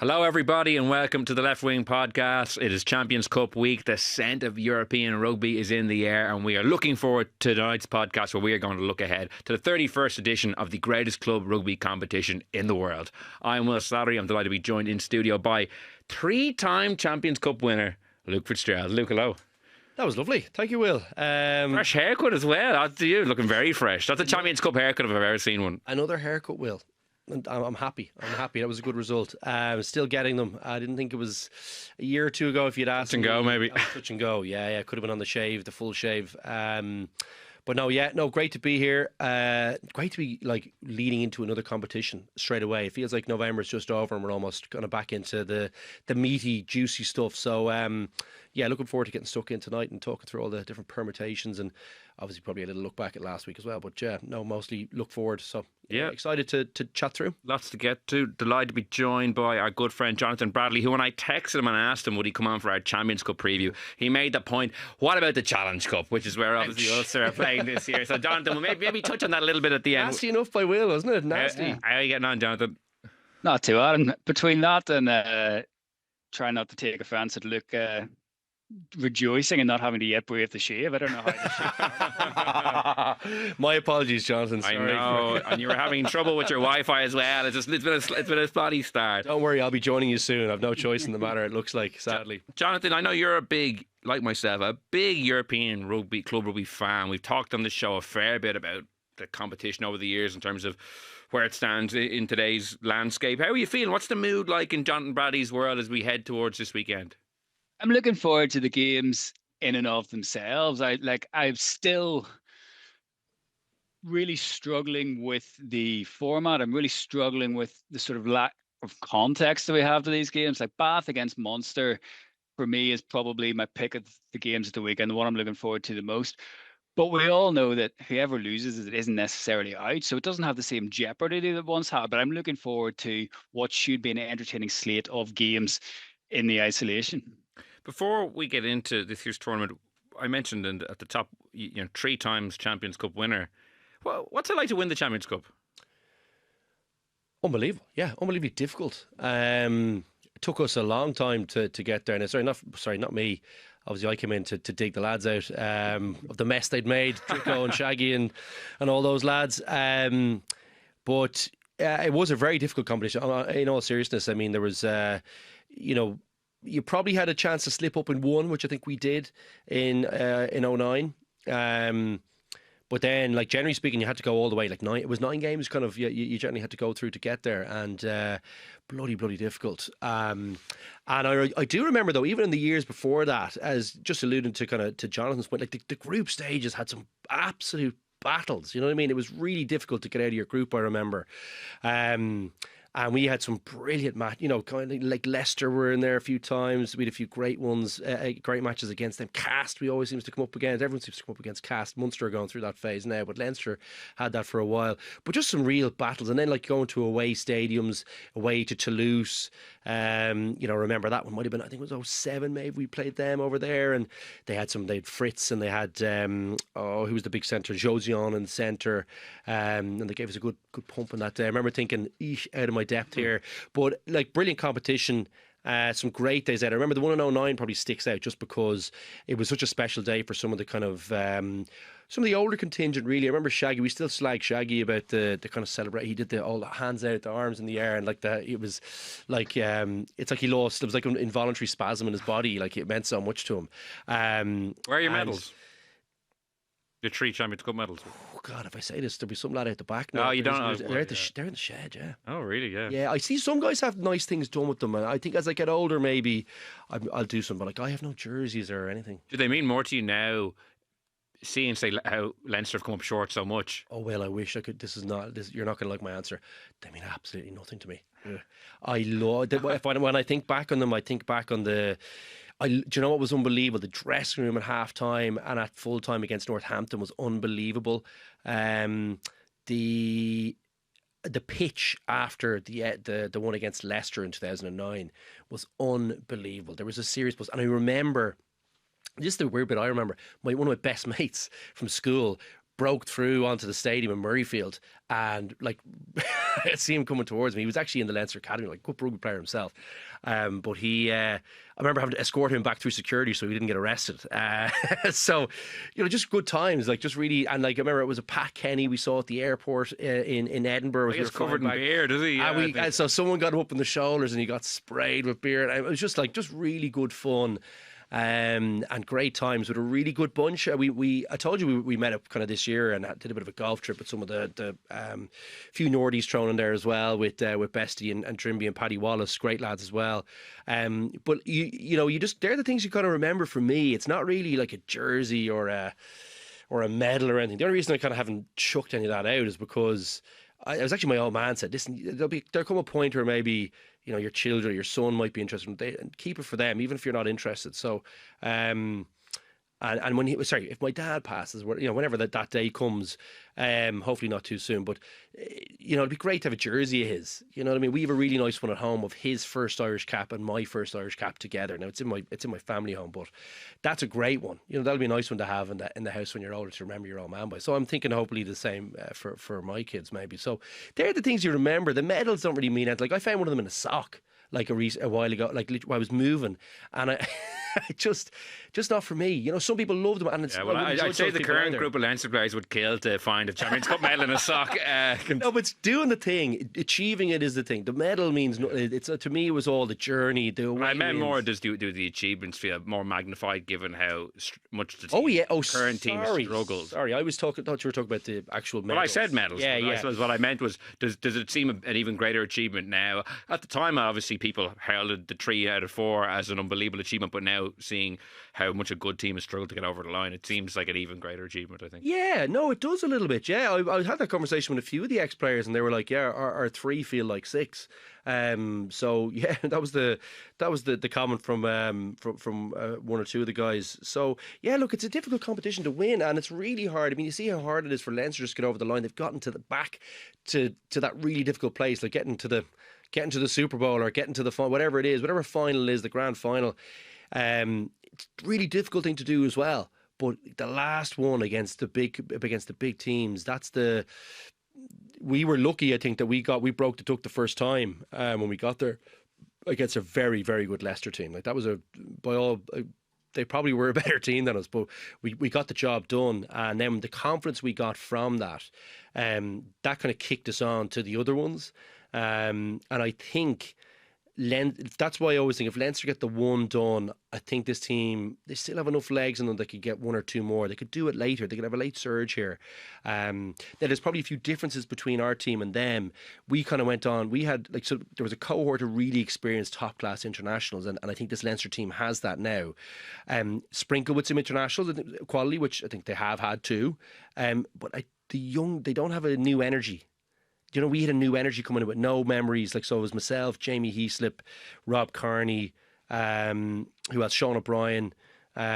Hello, everybody, and welcome to the Left Wing Podcast. It is Champions Cup week. The scent of European rugby is in the air, and we are looking forward to tonight's podcast where we are going to look ahead to the 31st edition of the greatest club rugby competition in the world. I'm Will Slattery. I'm delighted to be joined in studio by three-time Champions Cup winner, Luke Fitzgerald. Luke, hello. That was lovely. Thank you, Will. Fresh haircut as well. That's you, looking very fresh. That's a Champions Cup haircut if I've ever seen one. Another haircut, Will. And I'm happy. That was a good result. Still getting them. I didn't think it was a year or two ago. If you'd asked touch and go, maybe. Touch and go. Yeah. Could have been on the shave, the full shave. But no. Great to be here. Great to be leading into another competition straight away. It feels like November's just over and we're almost kind of back into the meaty, juicy stuff. So looking forward to getting stuck in tonight and talking through all the different permutations and obviously probably a little look back at last week as well. But mostly look forward. So excited to chat through. Lots to get to. Delighted to be joined by our good friend Jonathan Bradley, who when I texted him and asked him would he come on for our Champions Cup preview, he made the point, what about the Challenge Cup, which is where obviously Ulster are playing this year. So Jonathan, we'll maybe touch on that a little bit at the end. Nasty enough by Will, wasn't it? Nasty. How are you getting on, Jonathan? Not too bad. And between that and trying not to take offence at Luke rejoicing and not having to yet brave the shave, I don't know how to My apologies, Jonathan. Sorry. I know, and you were having trouble with your Wi-Fi as well. It's been a spotty start. Don't worry, I'll be joining you soon. I've no choice in the matter, it looks like, sadly. Jonathan, I know you're like myself, a big European club rugby fan. We've talked on the show a fair bit about the competition over the years in terms of where it stands in today's landscape. How are you feeling? What's the mood like in Jonathan Bradley's world as we head towards this weekend? I'm looking forward to the games in and of themselves. I'm still really struggling with the format. I'm really struggling with the sort of lack of context that we have to these games. Like Bath against Munster, for me, is probably my pick of the games of the weekend, the one I'm looking forward to the most. But we all know that whoever loses it isn't necessarily out, so it doesn't have the same jeopardy that it once had. But I'm looking forward to what should be an entertaining slate of games in the isolation. Before we get into this year's tournament, I mentioned at the top, three times Champions Cup winner. Well, what's it like to win the Champions Cup? Unbelievable, yeah, unbelievably difficult. It took us a long time to get there. And not me. Obviously, I came in to dig the lads out of the mess they'd made, Drico and Shaggy and all those lads. But it was a very difficult competition. In all seriousness, I mean, there was, you probably had a chance to slip up in one, which I think we did in 2009. But then, generally speaking, you had to go all the way. It was 9 games, kind of. You generally had to go through to get there, and bloody difficult. And I do remember though, even in the years before that, as just alluding to to Jonathan's point, the group stages had some absolute battles. You know what I mean? It was really difficult to get out of your group. I remember. And we had some brilliant matches, kind of like Leicester were in there a few times. We had a few great ones, great matches against them. Cast, we always seems to come up against. Everyone seems to come up against Cast. Munster are going through that phase now, but Leinster had that for a while. But just some real battles. And then going to away stadiums, away to Toulouse. Remember that one might have been, I think it was 2007 maybe we played them over there. And they had Fritz and they had, who was the big centre? Josian in the centre. And they gave us a good pump on that day. I remember thinking, out of my depth here, but brilliant competition, some great days out. I remember the one in 2009 probably sticks out just because it was such a special day for some of the kind of some of the older contingent. Really, I remember Shaggy. We still slag Shaggy about the kind of celebrate. He did all the hands out, the arms in the air, and it was it's like he lost. It was like an involuntary spasm in his body. It meant so much to him. Where are your medals? Your 3 Champions Cup medals. Oh God! If I say this, there'll be some lad out the back now. No, you don't know. They're in the shed. Yeah. Oh, really? Yeah. Yeah, I see some guys have nice things done with them, and I think as I get older, maybe I'll do some. But I have no jerseys or anything. Do they mean more to you now? Seeing, say, how Leinster have come up short so much. Oh well, I wish I could. You're not going to like my answer. They mean absolutely nothing to me. I love. When I think back on them, I think back on the. Do you know what was unbelievable? The dressing room at half time and at full time against Northampton was unbelievable. The pitch after the one against Leicester in 2009 was unbelievable. There was a serious buzz, and I remember. This is the weird bit I remember. One of my best mates from school broke through onto the stadium in Murrayfield, and like I see him coming towards me. He was actually in the Leinster Academy, like good rugby player himself. But he, I remember having to escort him back through security so he didn't get arrested. So, just good times, like just really, and like I remember it was a Pat Kenny we saw at the airport in Edinburgh. He's covered in beer, does he? And so someone got him up in the shoulders and he got sprayed with beer. And it was just really good fun. And great times with a really good bunch. I told you we met up kind of this year and did a bit of a golf trip with some of the few Nordies thrown in there as well with Bestie and Trimby and Paddy Wallace, great lads as well. But you just, they're the things you kind of remember. For me, it's not really like a jersey or a medal or anything. The only reason I kind of haven't chucked any of that out is because it was actually my old man said, listen, there'll come a point where maybe your children or your son might be interested, and keep it for them, even if you're not interested. So, and when if my dad passes, whenever that day comes, hopefully not too soon, but it'd be great to have a jersey of his. You know what I mean? We have a really nice one at home of his first Irish cap and my first Irish cap together. Now it's in my family home, but that's a great one. That'll be a nice one to have in the house when you're older to remember your old man by. So I'm thinking hopefully the same for my kids maybe. So they're the things you remember. The medals don't really mean anything. Like I found one of them in a sock like a while ago, like while I was moving, and I just not for me. Some people love them, and it's I'd say the current group of Leinster players would kill to find a Champions Cup medal in a sock. No, but it's doing the thing, achieving it is the thing. The medal means it's to me it was all the journey. I meant more does do the achievements feel more magnified given how much the current team struggles. Sorry, I thought you were talking about the actual medals. Well, I said medals. Yeah. I suppose what I meant was does it seem an even greater achievement now? At the time, obviously, people heralded the 3 out of 4 as an unbelievable achievement, but now seeing how much a good team has struggled to get over the line, it seems like an even greater achievement, I think. Yeah, no, it does a little bit. Yeah, I had that conversation with a few of the ex-players, and they were like, "Yeah, our 3 feel like 6." So yeah, that was the comment from one or two of the guys. So yeah, look, it's a difficult competition to win, and it's really hard. I mean, you see how hard it is for Leinster to get over the line. They've gotten to the back to that really difficult place, like getting to the Super Bowl or getting to the whatever it is, whatever final is, the grand final. It's a really difficult thing to do as well. But the last one against the big teams, we were lucky, I think, that we broke the duck the first time when we got there against a very, very good Leicester team. Like that was they probably were a better team than us, but we got the job done. And then the confidence we got from that kind of kicked us on to the other ones. And I think that's why I always think if Leinster get the one done, I think this team, they still have enough legs in them. They could get 1 or 2 more. They could do it later. They could have a late surge here. There's probably a few differences between our team and them. We kind of went on. We had there was a cohort of really experienced top class internationals, and I think this Leinster team has that now. Sprinkled with some international quality, which I think they have had too. But the young, they don't have a new energy. We had a new energy coming in with no memories. So it was myself, Jamie Heaslip, Rob Carney, who else? Sean O'Brien,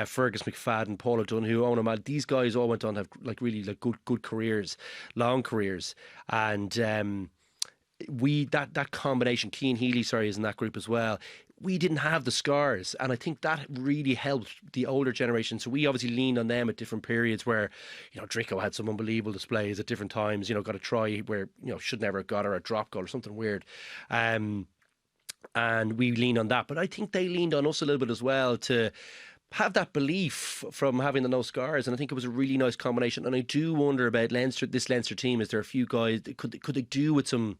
Fergus McFadden, Paul O'Donoghue, Owen O'Malley. These guys all went on to have really good careers, long careers. And that combination, Cian Healy, is in that group as well. We didn't have the scars, and I think that really helped the older generation. So we obviously leaned on them at different periods where, Drico had some unbelievable displays at different times, got a try where, should never have got, or a drop goal or something weird. And we leaned on that. But I think they leaned on us a little bit as well to have that belief from having the no scars, and I think it was a really nice combination. And I do wonder about this Leinster team. Is there a few guys could they do with some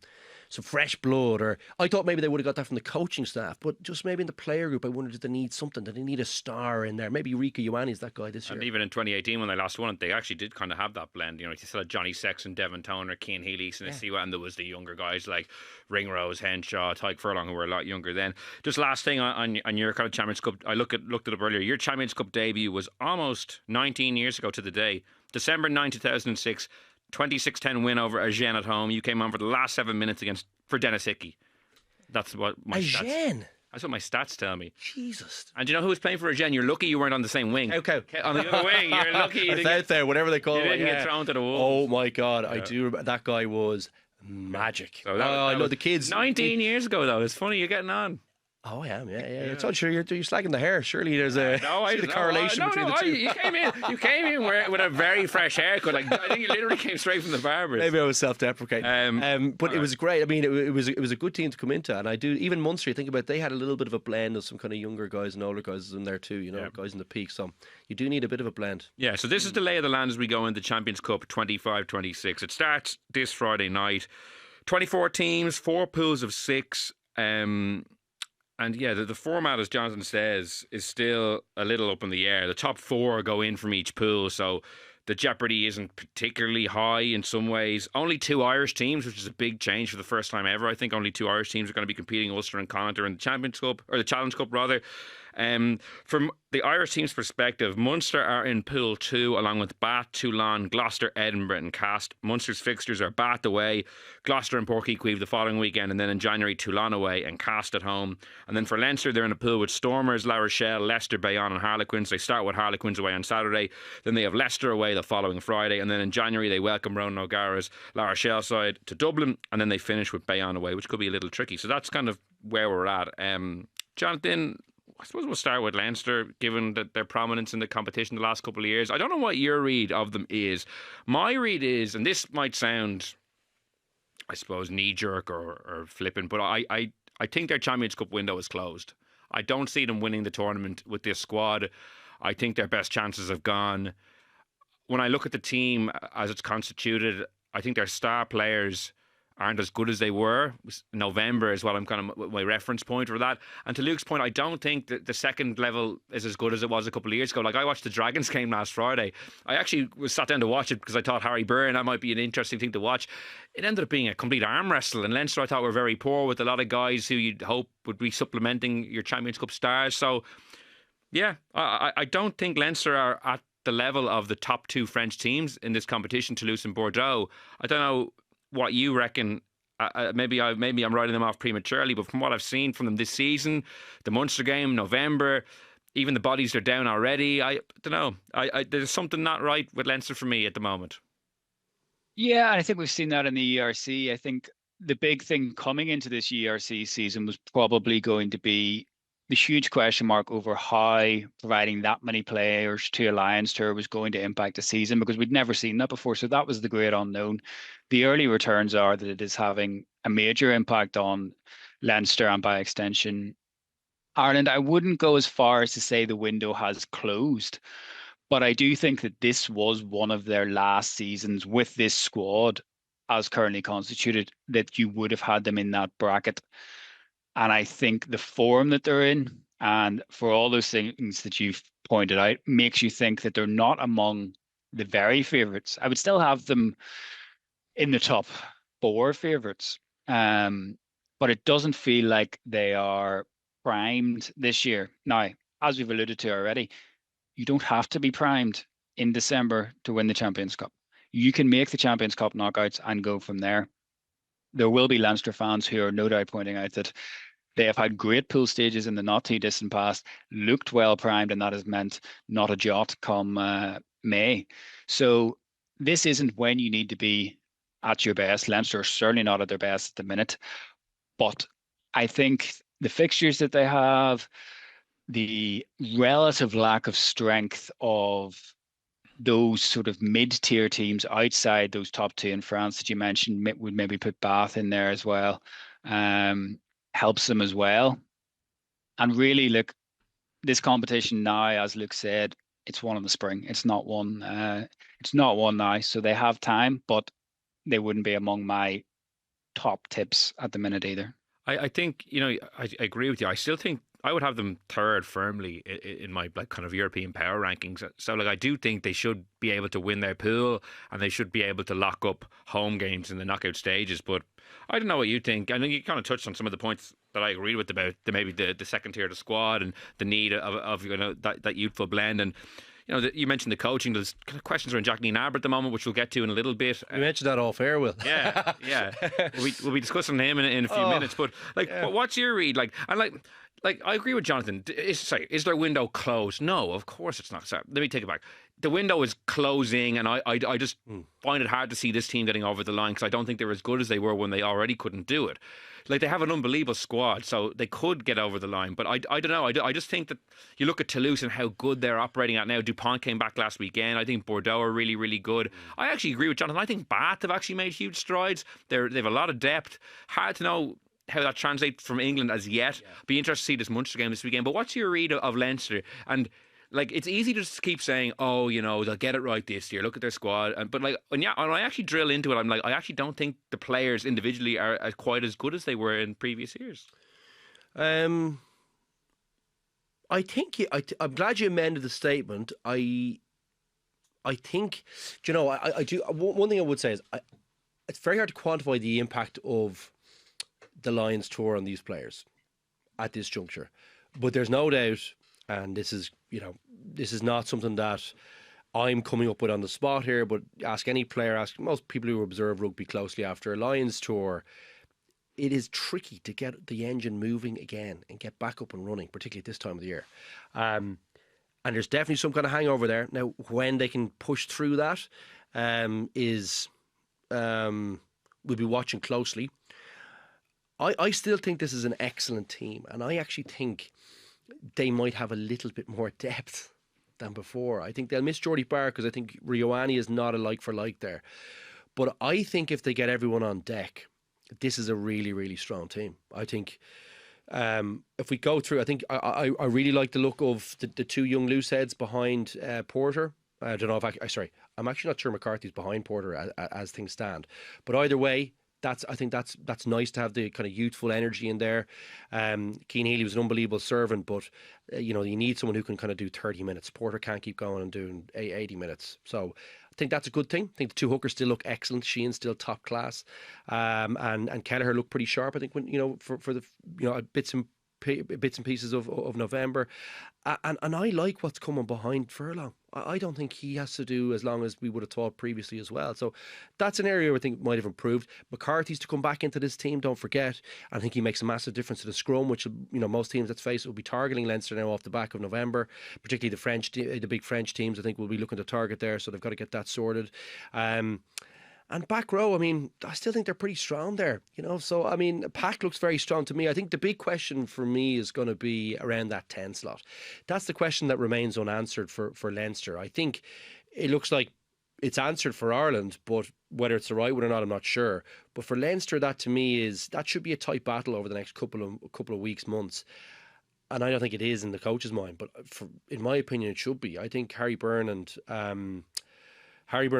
fresh blood? Or I thought maybe they would have got that from the coaching staff, but just maybe in the player group, I wondered if they need something. Did they need a star in there? Maybe Rika Ioane is that guy this year. And even in 2018 when they lost one, they actually did kind of have that blend. You still had Johnny Sexton, Devon Toner, Cian Healy, and there was the younger guys like Ringrose, Henshaw, Tyke Furlong, who were a lot younger then. Just last thing on your kind of Champions Cup, I looked it up earlier. Your Champions Cup debut was almost 19 years ago to the day, December 9, 2006. 26-10 win over Agen at home. You came on for the last 7 minutes for Dennis Hickey. That's what my stats. That's what my stats tell me. Jesus. And do you know who was playing for Agen? You're lucky you weren't on the same wing. Okay. On the other wing. You're lucky you didn't out there, whatever they call it. You didn't get thrown to the wolves. Oh my God, I do remember. That guy was magic. So I know the kids. 19 years ago though. It's funny you're getting on. Oh, I am, yeah. It's all sure you're slagging the hair. Surely there's a correlation between the two. You came in with a very fresh haircut. Like, I think you literally came straight from the barber's. Maybe I was self-deprecating. But it was great. I mean, it was a good team to come into, and even Munster. You think about, they had a little bit of a blend of some kind of younger guys and older guys in there too. You know, guys in the peak. So you do need a bit of a blend. Yeah. So this is the lay of the land as we go into Champions Cup 25-26. It starts this Friday night. 24 teams, 4 pools of 6. And yeah, the format, as Jonathan says, is still a little up in the air. The top 4 go in from each pool, so the jeopardy isn't particularly high in some ways. Only 2 Irish teams, which is a big change for the first time ever. I think only 2 Irish teams are going to be competing, Ulster and Connacht, in the Champions Cup, or the Challenge Cup rather. From the Irish team's perspective, Munster are in Pool 2 along with Bath, Toulon, Gloucester, Edinburgh and Cast. Munster's fixtures are Bath away, Gloucester and Páirc Uí Chaoimh the following weekend, and then in January Toulon away and Cast at home. And then for Leinster, they're in a pool with Stormers, La Rochelle, Leicester, Bayonne and Harlequins. They start with Harlequins away on Saturday, then they have Leicester away the following Friday, and then in January they welcome Ronan O'Gara's La Rochelle side to Dublin, and then they finish with Bayonne away, which could be a little tricky. So that's kind of where we're at. Jonathan, I suppose we'll start with Leinster, given that their prominence in the competition the last couple of years. I don't know what your read of them is. My read is, and this might sound, I suppose, knee-jerk or flippant, but I think their Champions Cup window is closed. I don't see them winning the tournament with this squad. I think their best chances have gone. When I look at the team as it's constituted, I think their star players aren't as good as they were. November is what I'm kind of my reference point for that. And to Luke's point, I don't think that the second level is as good as it was a couple of years ago. Like, I watched the Dragons game last Friday. I actually was sat down to watch it because I thought Harry Byrne, that might be an interesting thing to watch. It ended up being a complete arm wrestle, and Leinster I thought were very poor with a lot of guys who you'd hope would be supplementing your Champions Cup stars. So yeah, I don't think Leinster are at the level of the top 2 French teams in this competition, Toulouse and Bordeaux. I don't know what you reckon. Maybe I'm writing them off prematurely, but from what I've seen from them this season, the Munster game, November, even the bodies are down already. I don't know. There's something not right with Leinster for me at the moment. Yeah, I think we've seen that in the ERC. I think the big thing coming into this ERC season was probably going to be the huge question mark over how providing that many players to a Lions tour was going to impact the season, because we'd never seen that before. So that was the great unknown. The early returns are that it is having a major impact on Leinster and by extension Ireland. I wouldn't go as far as to say the window has closed, but I do think that this was one of their last seasons with this squad as currently constituted, that you would have had them in that bracket. And I think the form that they're in, and for all those things that you've pointed out, makes you think that they're not among the very favourites. I would still have them in the top 4 favourites. But it doesn't feel like they are primed this year. Now, as we've alluded to already, you don't have to be primed in December to win the Champions Cup. You can make the Champions Cup knockouts and go from there. There will be Leinster fans who are no doubt pointing out that they have had great pool stages in the not too distant past, looked well primed, and that has meant not a jot come May. So this isn't when you need to be at your best. Leinster are certainly not at their best at the minute. But I think the fixtures that they have, the relative lack of strength of those sort of mid-tier teams outside those top 2 in France that you mentioned, would maybe put Bath in there as well, helps them as well. And really, look, this competition now, as Luke said, it's one in the spring. It's not one. It's not one now, so they have time, but they wouldn't be among my top tips at the minute either. I think, I agree with you. I still think I would have them 3rd firmly in my kind of European power rankings. So I do think they should be able to win their pool, and they should be able to lock up home games in the knockout stages. But I don't know what you think. I think you kind of touched on some of the points that I agreed with about maybe the second tier of the squad and the need of that youthful blend. And you mentioned the coaching. There's kind of questions around Jacques Nienaber at the moment, which we'll get to in a little bit. You mentioned that off air, Will. Yeah. We'll be discussing him in a few minutes. But what's your read? like, I agree with Jonathan. Is their window closed? No, of course it's not. Sorry, let me take it back. The window is closing, and I just find it hard to see this team getting over the line because I don't think they're as good as they were when they already couldn't do it. Like, they have an unbelievable squad, so they could get over the line. But I don't know. I just think that you look at Toulouse and how good they're operating at now. Dupont came back last weekend. I think Bordeaux are really, really good. I actually agree with Jonathan. I think Bath have actually made huge strides. They've a lot of depth. Hard to know how that translates from England as yet. Be interested to see this Munster game this weekend. But what's your read of Leinster? And like, it's easy to just keep saying, oh, they'll get it right this year. Look at their squad. But like, when I actually drill into it, I'm like, I actually don't think the players individually are quite as good as they were in previous years. I think I'm glad you amended the statement. I think, I do. One thing I would say is it's very hard to quantify the impact of the Lions tour on these players at this juncture, but there's no doubt, and this is not something that I'm coming up with on the spot here, but ask any player, ask most people who observe rugby closely after a Lions tour, it is tricky to get the engine moving again and get back up and running, particularly at this time of the year. And there's definitely some kind of hangover there. Now, when they can push through that we'll be watching closely. I still think this is an excellent team, and I actually think they might have a little bit more depth than before. I think they'll miss Jordy Barr because I think Rioani is not a like for like there. But I think if they get everyone on deck, this is a really, really strong team. I think if we go through, I think I really like the look of the two young loose heads behind Porter. I don't know if I'm actually not sure McCarthy's behind Porter as things stand. But either way, I think that's nice to have the kind of youthful energy in there. Cian Healy was an unbelievable servant, but you need someone who can kind of do 30 minutes. Porter can't keep going and doing 80 minutes. So I think that's a good thing. I think the two hookers still look excellent. Sheehan's still top class, and Kelleher looked pretty sharp. I think when for the bits and pieces of November, and I like what's coming behind Furlong. I don't think he has to do as long as we would have thought previously as well. So that's an area I think might have improved. McCarthy's to come back into this team, don't forget. I think he makes a massive difference to the scrum, which most teams, let's face it, will be targeting Leinster now off the back of November, particularly the big French teams. I think will be looking to target there, so they've got to get that sorted. And back row, I still think they're pretty strong there, So, pack looks very strong to me. I think the big question for me is going to be around that 10 slot. That's the question that remains unanswered for Leinster. I think it looks like it's answered for Ireland, but whether it's the right one or not, I'm not sure. But for Leinster, that to me that should be a tight battle over the next couple of weeks, months. And I don't think it is in the coach's mind, but in my opinion, it should be. I think Harry Byrne,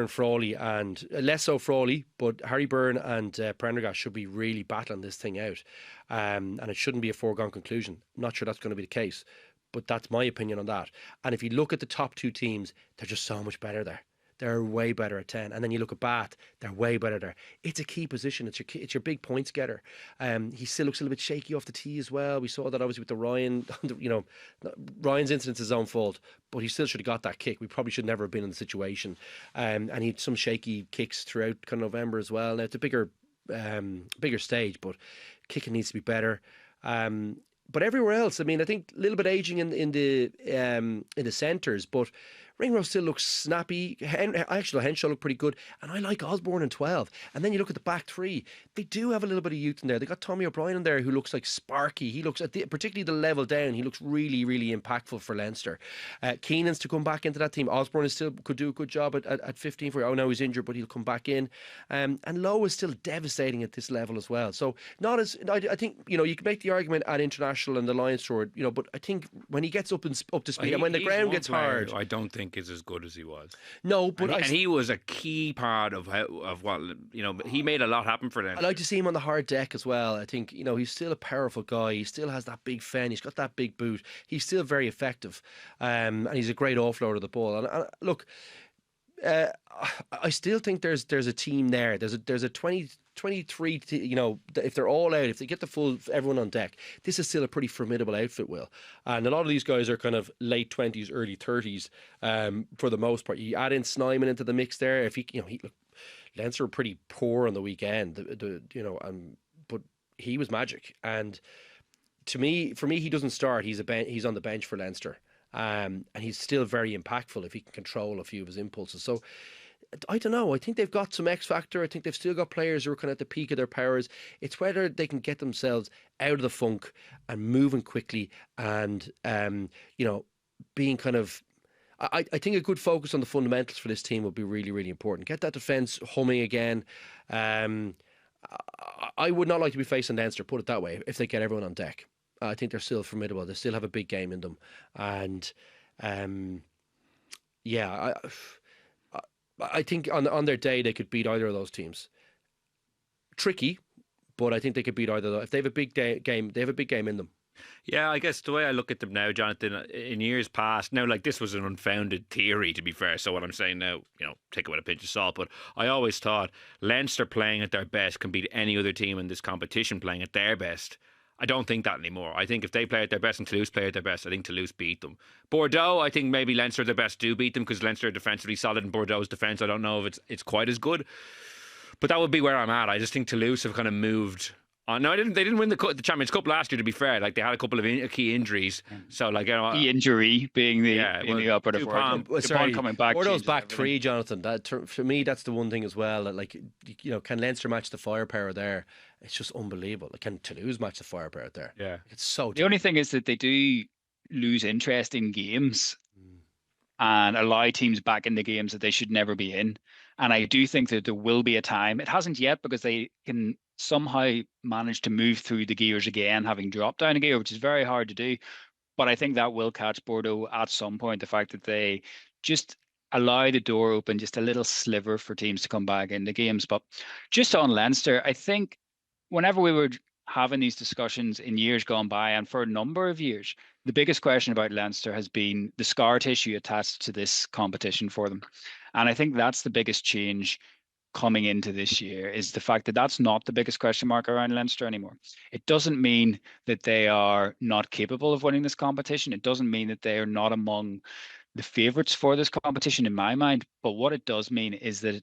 Frawley, and less so Frawley, but Harry Byrne and Prendergast should be really battling this thing out. And it shouldn't be a foregone conclusion. I'm not sure that's going to be the case, but that's my opinion on that. And if you look at the top two teams, they're just so much better there. They're way better at 10. And then you look at Bath, they're way better there. It's a key position. It's your big points getter. He still looks a little bit shaky off the tee as well. We saw that obviously with the Ryan, Ryan's incident's his own fault, but he still should have got that kick. We probably should never have been in the situation. And he had some shaky kicks throughout kind of November as well. Now it's a bigger stage, but kicking needs to be better. But everywhere else, I think a little bit aging in the centres, but Ringrose still looks snappy. Actually, Henshaw looked pretty good. And I like Osborne in 12. And then you look at the back three. They do have a little bit of youth in there. They got Tommy O'Brien in there who looks like sparky. He looks, particularly the level down, he looks really, really impactful for Leinster. Keenan's to come back into that team. Osborne could do a good job at 15 for. Oh, no, he's injured, but he'll come back in. And Lowe is still devastating at this level as well. So not as, I think, you can make the argument at international and the Lions Tour, but I think when he gets up to speed and when the ground gets hard, I don't think is as good as he was. No, but and he was a key part of what he made a lot happen for them. I like to see him on the hard deck as well. I think he's still a powerful guy. He still has that big fen. He's got that big boot. He's still very effective, and he's a great offloader of the ball. And look, I still think there's a team there. There's a 23, if they're all out, if they get the full everyone on deck, this is still a pretty formidable outfit, Will. And a lot of these guys are kind of late 20s, early 30s for the most part. You add in Snyman into the mix there. If look, Leinster were pretty poor on the weekend, but he was magic. And for me, he doesn't start. He's on the bench for Leinster, and he's still very impactful if he can control a few of his impulses. So I don't know. I think they've got some X factor. I think they've still got players who are kind of at the peak of their powers. It's whether they can get themselves out of the funk and moving quickly, and being kind of. I think a good focus on the fundamentals for this team would be really, really important. Get that defence humming again. I would not like to be facing Leinster, put it that way, if they get everyone on deck. I think they're still formidable. They still have a big game in them. And I think on their day they could beat either of those teams. Tricky, but I think they could beat either of those. If they have a big game, they have a big game in them. Yeah, I guess the way I look at them now, Jonathan, in years past, now, like, this was an unfounded theory, to be fair, so what I'm saying now, take it with a pinch of salt, but I always thought Leinster playing at their best can beat any other team in this competition playing at their best. I don't think that anymore. I think if they play at their best and Toulouse play at their best, I think Toulouse beat them. Bordeaux, I think maybe Leinster at their best do beat them, because Leinster are defensively solid and Bordeaux's defence, I don't know if it's quite as good. But that would be where I'm at. I just think Toulouse have kind of moved. No, they didn't win the Champions Cup last year, to be fair. Like, they had a couple of key injuries. So, like, the injury being the operative word. Sorry, coming back. Bordeaux's back three, Jonathan. That, for me, that's the one thing as well. That, like, can Leinster match the firepower there? It's just unbelievable. Like, can Toulouse match the firepower there? Yeah, it's so. The only thing is that they do lose interest in games and allow teams back in the games that they should never be in. And I do think that there will be a time. It hasn't yet, because they can somehow manage to move through the gears again, having dropped down a gear, which is very hard to do. But I think that will catch Bordeaux at some point. The fact that they just allow the door open just a little sliver for teams to come back into games. But just on Leinster, I think whenever we were having these discussions in years gone by, and for a number of years, the biggest question about Leinster has been the scar tissue attached to this competition for them. And I think that's the biggest change coming into this year, is the fact that that's not the biggest question mark around Leinster anymore. It doesn't mean that they are not capable of winning this competition. It doesn't mean that they are not among the favourites for this competition in my mind. But what it does mean is that,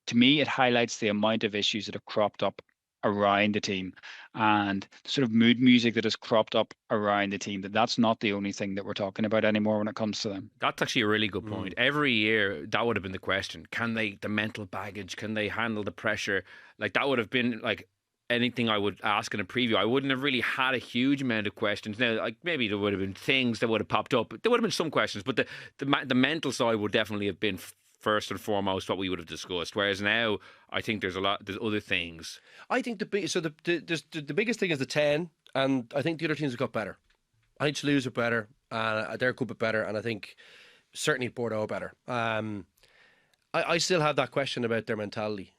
to me, it highlights the amount of issues that have cropped up around the team, and the sort of mood music that has cropped up around the team, that's not the only thing that we're talking about anymore when it comes to them. That's actually a really good point. Every year that would have been the question. Can they, the mental baggage, can they handle the pressure? Like, that would have been like anything I would ask in a preview. I wouldn't have really had a huge amount of questions. Now, like, maybe there would have been things that would have popped up. There would have been some questions, but the mental side would definitely have been first and foremost what we would have discussed. Whereas now, I think there's other things. I think the biggest thing is the 10, and I think the other teams have got better. I think Toulouse are better, they're a good bit better, and I think certainly Bordeaux are better. I still have that question about their mentality.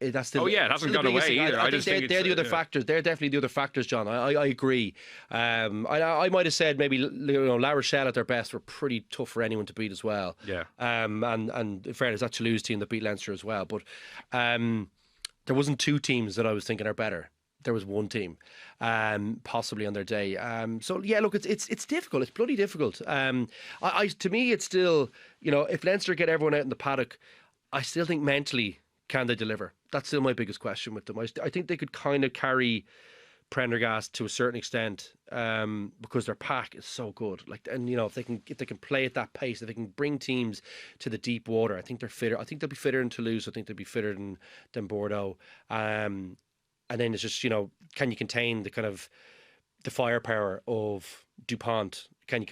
That's still, it hasn't gone away either. I think they're the other factors. They're definitely the other factors, John. I agree. I might have said maybe La Rochelle at their best were pretty tough for anyone to beat as well. Yeah. And in fairness, that Toulouse team that beat Leinster as well. But there wasn't two teams that I was thinking are better. There was one team, possibly on their day. So yeah, look, it's difficult. It's bloody difficult. To me, it's still, if Leinster get everyone out in the paddock, I still think mentally, can they deliver? That's still my biggest question with them. I think they could kind of carry Prendergast to a certain extent, because their pack is so good. Like, and if they can play at that pace, if they can bring teams to the deep water, I think they're fitter. I think they'll be fitter than Toulouse. I think they'll be fitter than Bordeaux. And then it's just, can you contain the kind of the firepower of Dupont? Can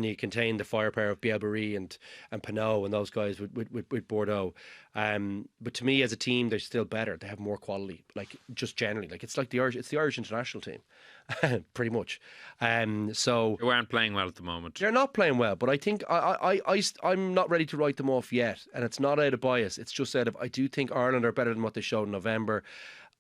you contain the firepower of Bielbarré and Pinot and those guys with Bordeaux? But to me, as a team, they're still better. They have more quality, like, just generally. Like, it's the Irish international team, pretty much. So they weren't playing well at the moment. They're not playing well, but I think I'm not ready to write them off yet, and it's not out of bias. It's just out of, I do think Ireland are better than what they showed in November.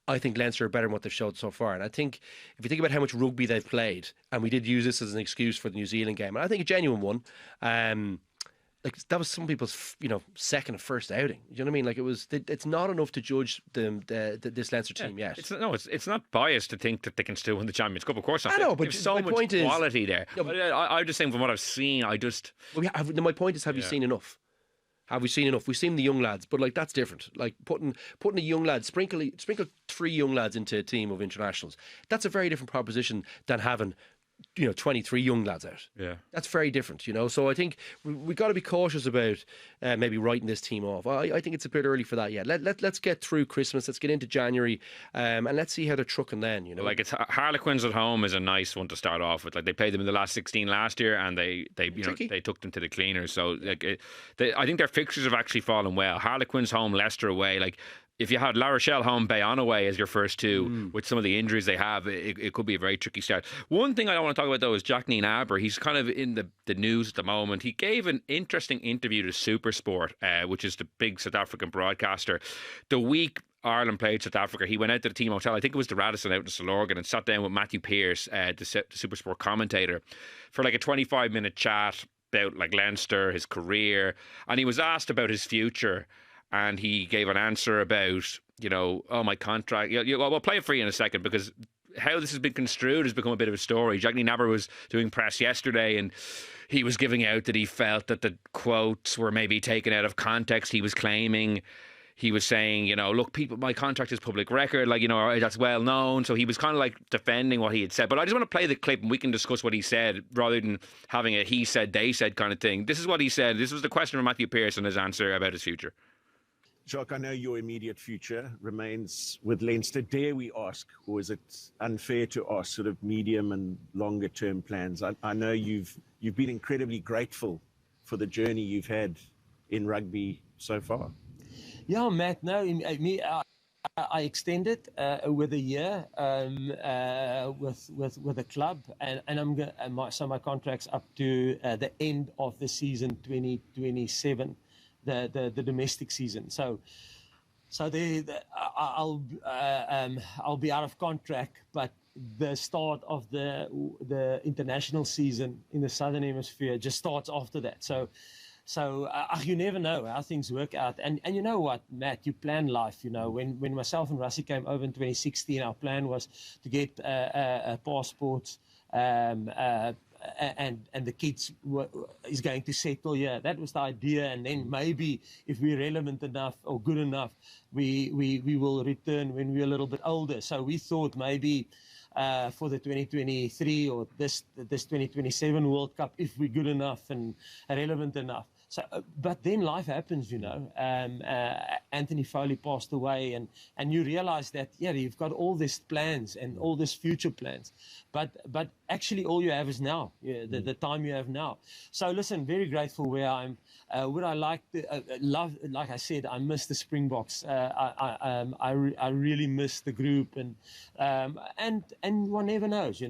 I think Leinster are better than what they've showed so far. And I think if you think about how much rugby they've played, and we did use this as an excuse for the New Zealand game, and I think a genuine one, like, that was some people's, second or first outing. You know what I mean? Like, it's not enough to judge this Leinster team yet. It's not biased to think that they can still win the Champions Cup. Of course not. I know, but there's so much quality there. I'm just saying, from what I've seen, my point is, have you seen enough? Have we seen enough? We've seen the young lads, but like that's different. Like putting a young lad, sprinkle 3 young lads into a team of internationals. That's a very different proposition than having 23 young lads out. Yeah. That's very different, So I think we've got to be cautious about maybe writing this team off. I think it's a bit early for that yet. Let's get through Christmas. Let's get into January, and let's see how they're trucking then, Like it's Harlequins at home is a nice one to start off with. Like they played them in the last 16 last year, and they took them to the cleaners. So I think their fixtures have actually fallen well. Harlequins home, Leicester away. Like if you had La Rochelle home, Bayonne away as your first two, with some of the injuries they have, it could be a very tricky start. One thing I don't want to talk about, though, is Jacques Nienaber. He's kind of in the news at the moment. He gave an interesting interview to SuperSport, which is the big South African broadcaster. The week Ireland played South Africa, he went out to the team hotel, I think it was the Radisson out in Stillorgan, and sat down with Matthew Pearce, the SuperSport commentator, for like a 25-minute chat about like Leinster, his career, and he was asked about his future. And he gave an answer about, my contract. We'll play it for you in a second, because how this has been construed has become a bit of a story. Jacques Nienaber was doing press yesterday, and he was giving out that he felt that the quotes were maybe taken out of context. He was saying, look, people, my contract is public record, that's well known. So he was kind of like defending what he had said. But I just want to play the clip and we can discuss what he said rather than having a he said, they said kind of thing. This is what he said. This was the question from Matthew Pearce and his answer about his future. Jacques, I know your immediate future remains with Leinster. Dare we ask, or is it unfair to ask sort of medium and longer term plans? I know you've been incredibly grateful for the journey you've had in rugby so far. Yeah, Matt. No, I extended with a year with the club, and my contract's up to the end of the season 2027. The domestic season, so I'll be out of contract, but the start of the international season in the Southern Hemisphere just starts after that. So you never know how things work out, and you know what, Matt, you plan life. When myself and Rassie came over in 2016, our plan was to get passports. And the kids is going to settle here. That was the idea. And then maybe if we're relevant enough or good enough, we will return when we're a little bit older. So we thought maybe for the 2023 or this 2027 World Cup, if we're good enough and relevant enough. So, but then life happens, Anthony Foley passed away, and you realize that you've got all these plans and all these future plans, but actually all you have is now, the time you have now. So listen, very grateful where I'm. Would I like love? Like I said, I miss the Springboks. I really miss the group, and one never knows,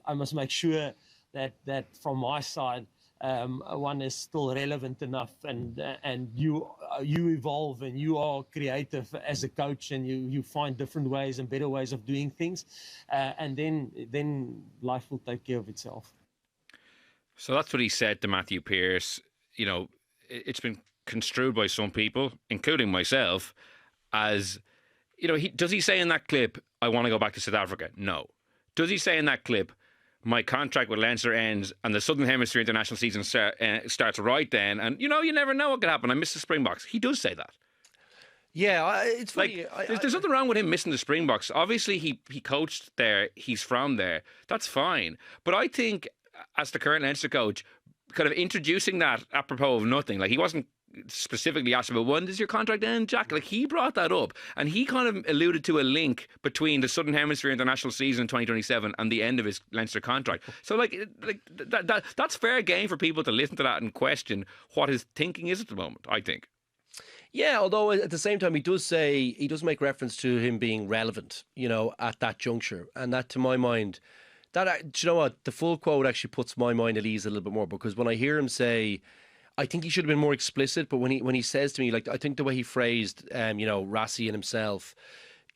I must make sure that from my side. One is still relevant enough, and you evolve and you are creative as a coach, and you find different ways and better ways of doing things, and then life will take care of itself. So that's what he said to Matthew Pearce. It's been construed by some people, including myself, as does he say in that clip, "I want to go back to South Africa"? No. Does he say in that clip, "My contract with Leinster ends and the Southern Hemisphere international season starts right then, and you never know what could happen. I miss the Springboks"? He does say that. Yeah, it's funny. There's nothing wrong with him missing the Springboks. Obviously, he coached there. He's from there. That's fine. But I think, as the current Leinster coach, kind of introducing that apropos of nothing, like he wasn't specifically asked about when does your contract end, Jack? Like he brought that up, and he kind of alluded to a link between the Southern Hemisphere international season in 2027 and the end of his Leinster contract. So that's fair game for people to listen to that and question what his thinking is at the moment, I think. Yeah, although at the same time he does make reference to him being relevant, at that juncture, and that, to my mind, that, do you know what, the full quote actually puts my mind at ease a little bit more, because when I hear him say, I think he should have been more explicit, but when he says to me, like, I think the way he phrased, Rassie and himself,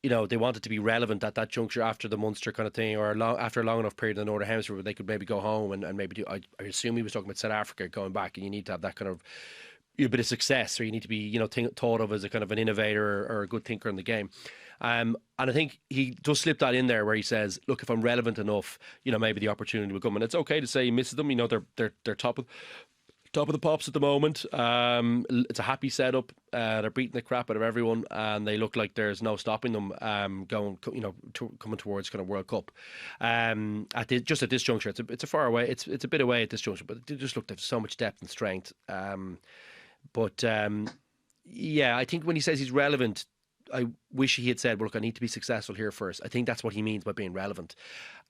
they wanted to be relevant at that juncture after the Munster kind of thing, or after a long enough period in the Northern Hemisphere where they could maybe go home and maybe do. I assume he was talking about South Africa going back, and you need to have that kind of a bit of success, or you need to be thought of as a kind of an innovator or a good thinker in the game. And I think he just slipped that in there where he says, look, if I'm relevant enough, maybe the opportunity will come. And it's okay to say he misses them. They're top of Top of the pops at the moment. It's a happy setup. They're beating the crap out of everyone, and they look like there's no stopping them coming towards kind of World Cup. Just at this juncture, it's a far away. It's a bit away at this juncture, but they just look to have so much depth and strength. Yeah, I think when he says he's relevant, I wish he had said, well, look, I need to be successful here first. I think that's what he means by being relevant.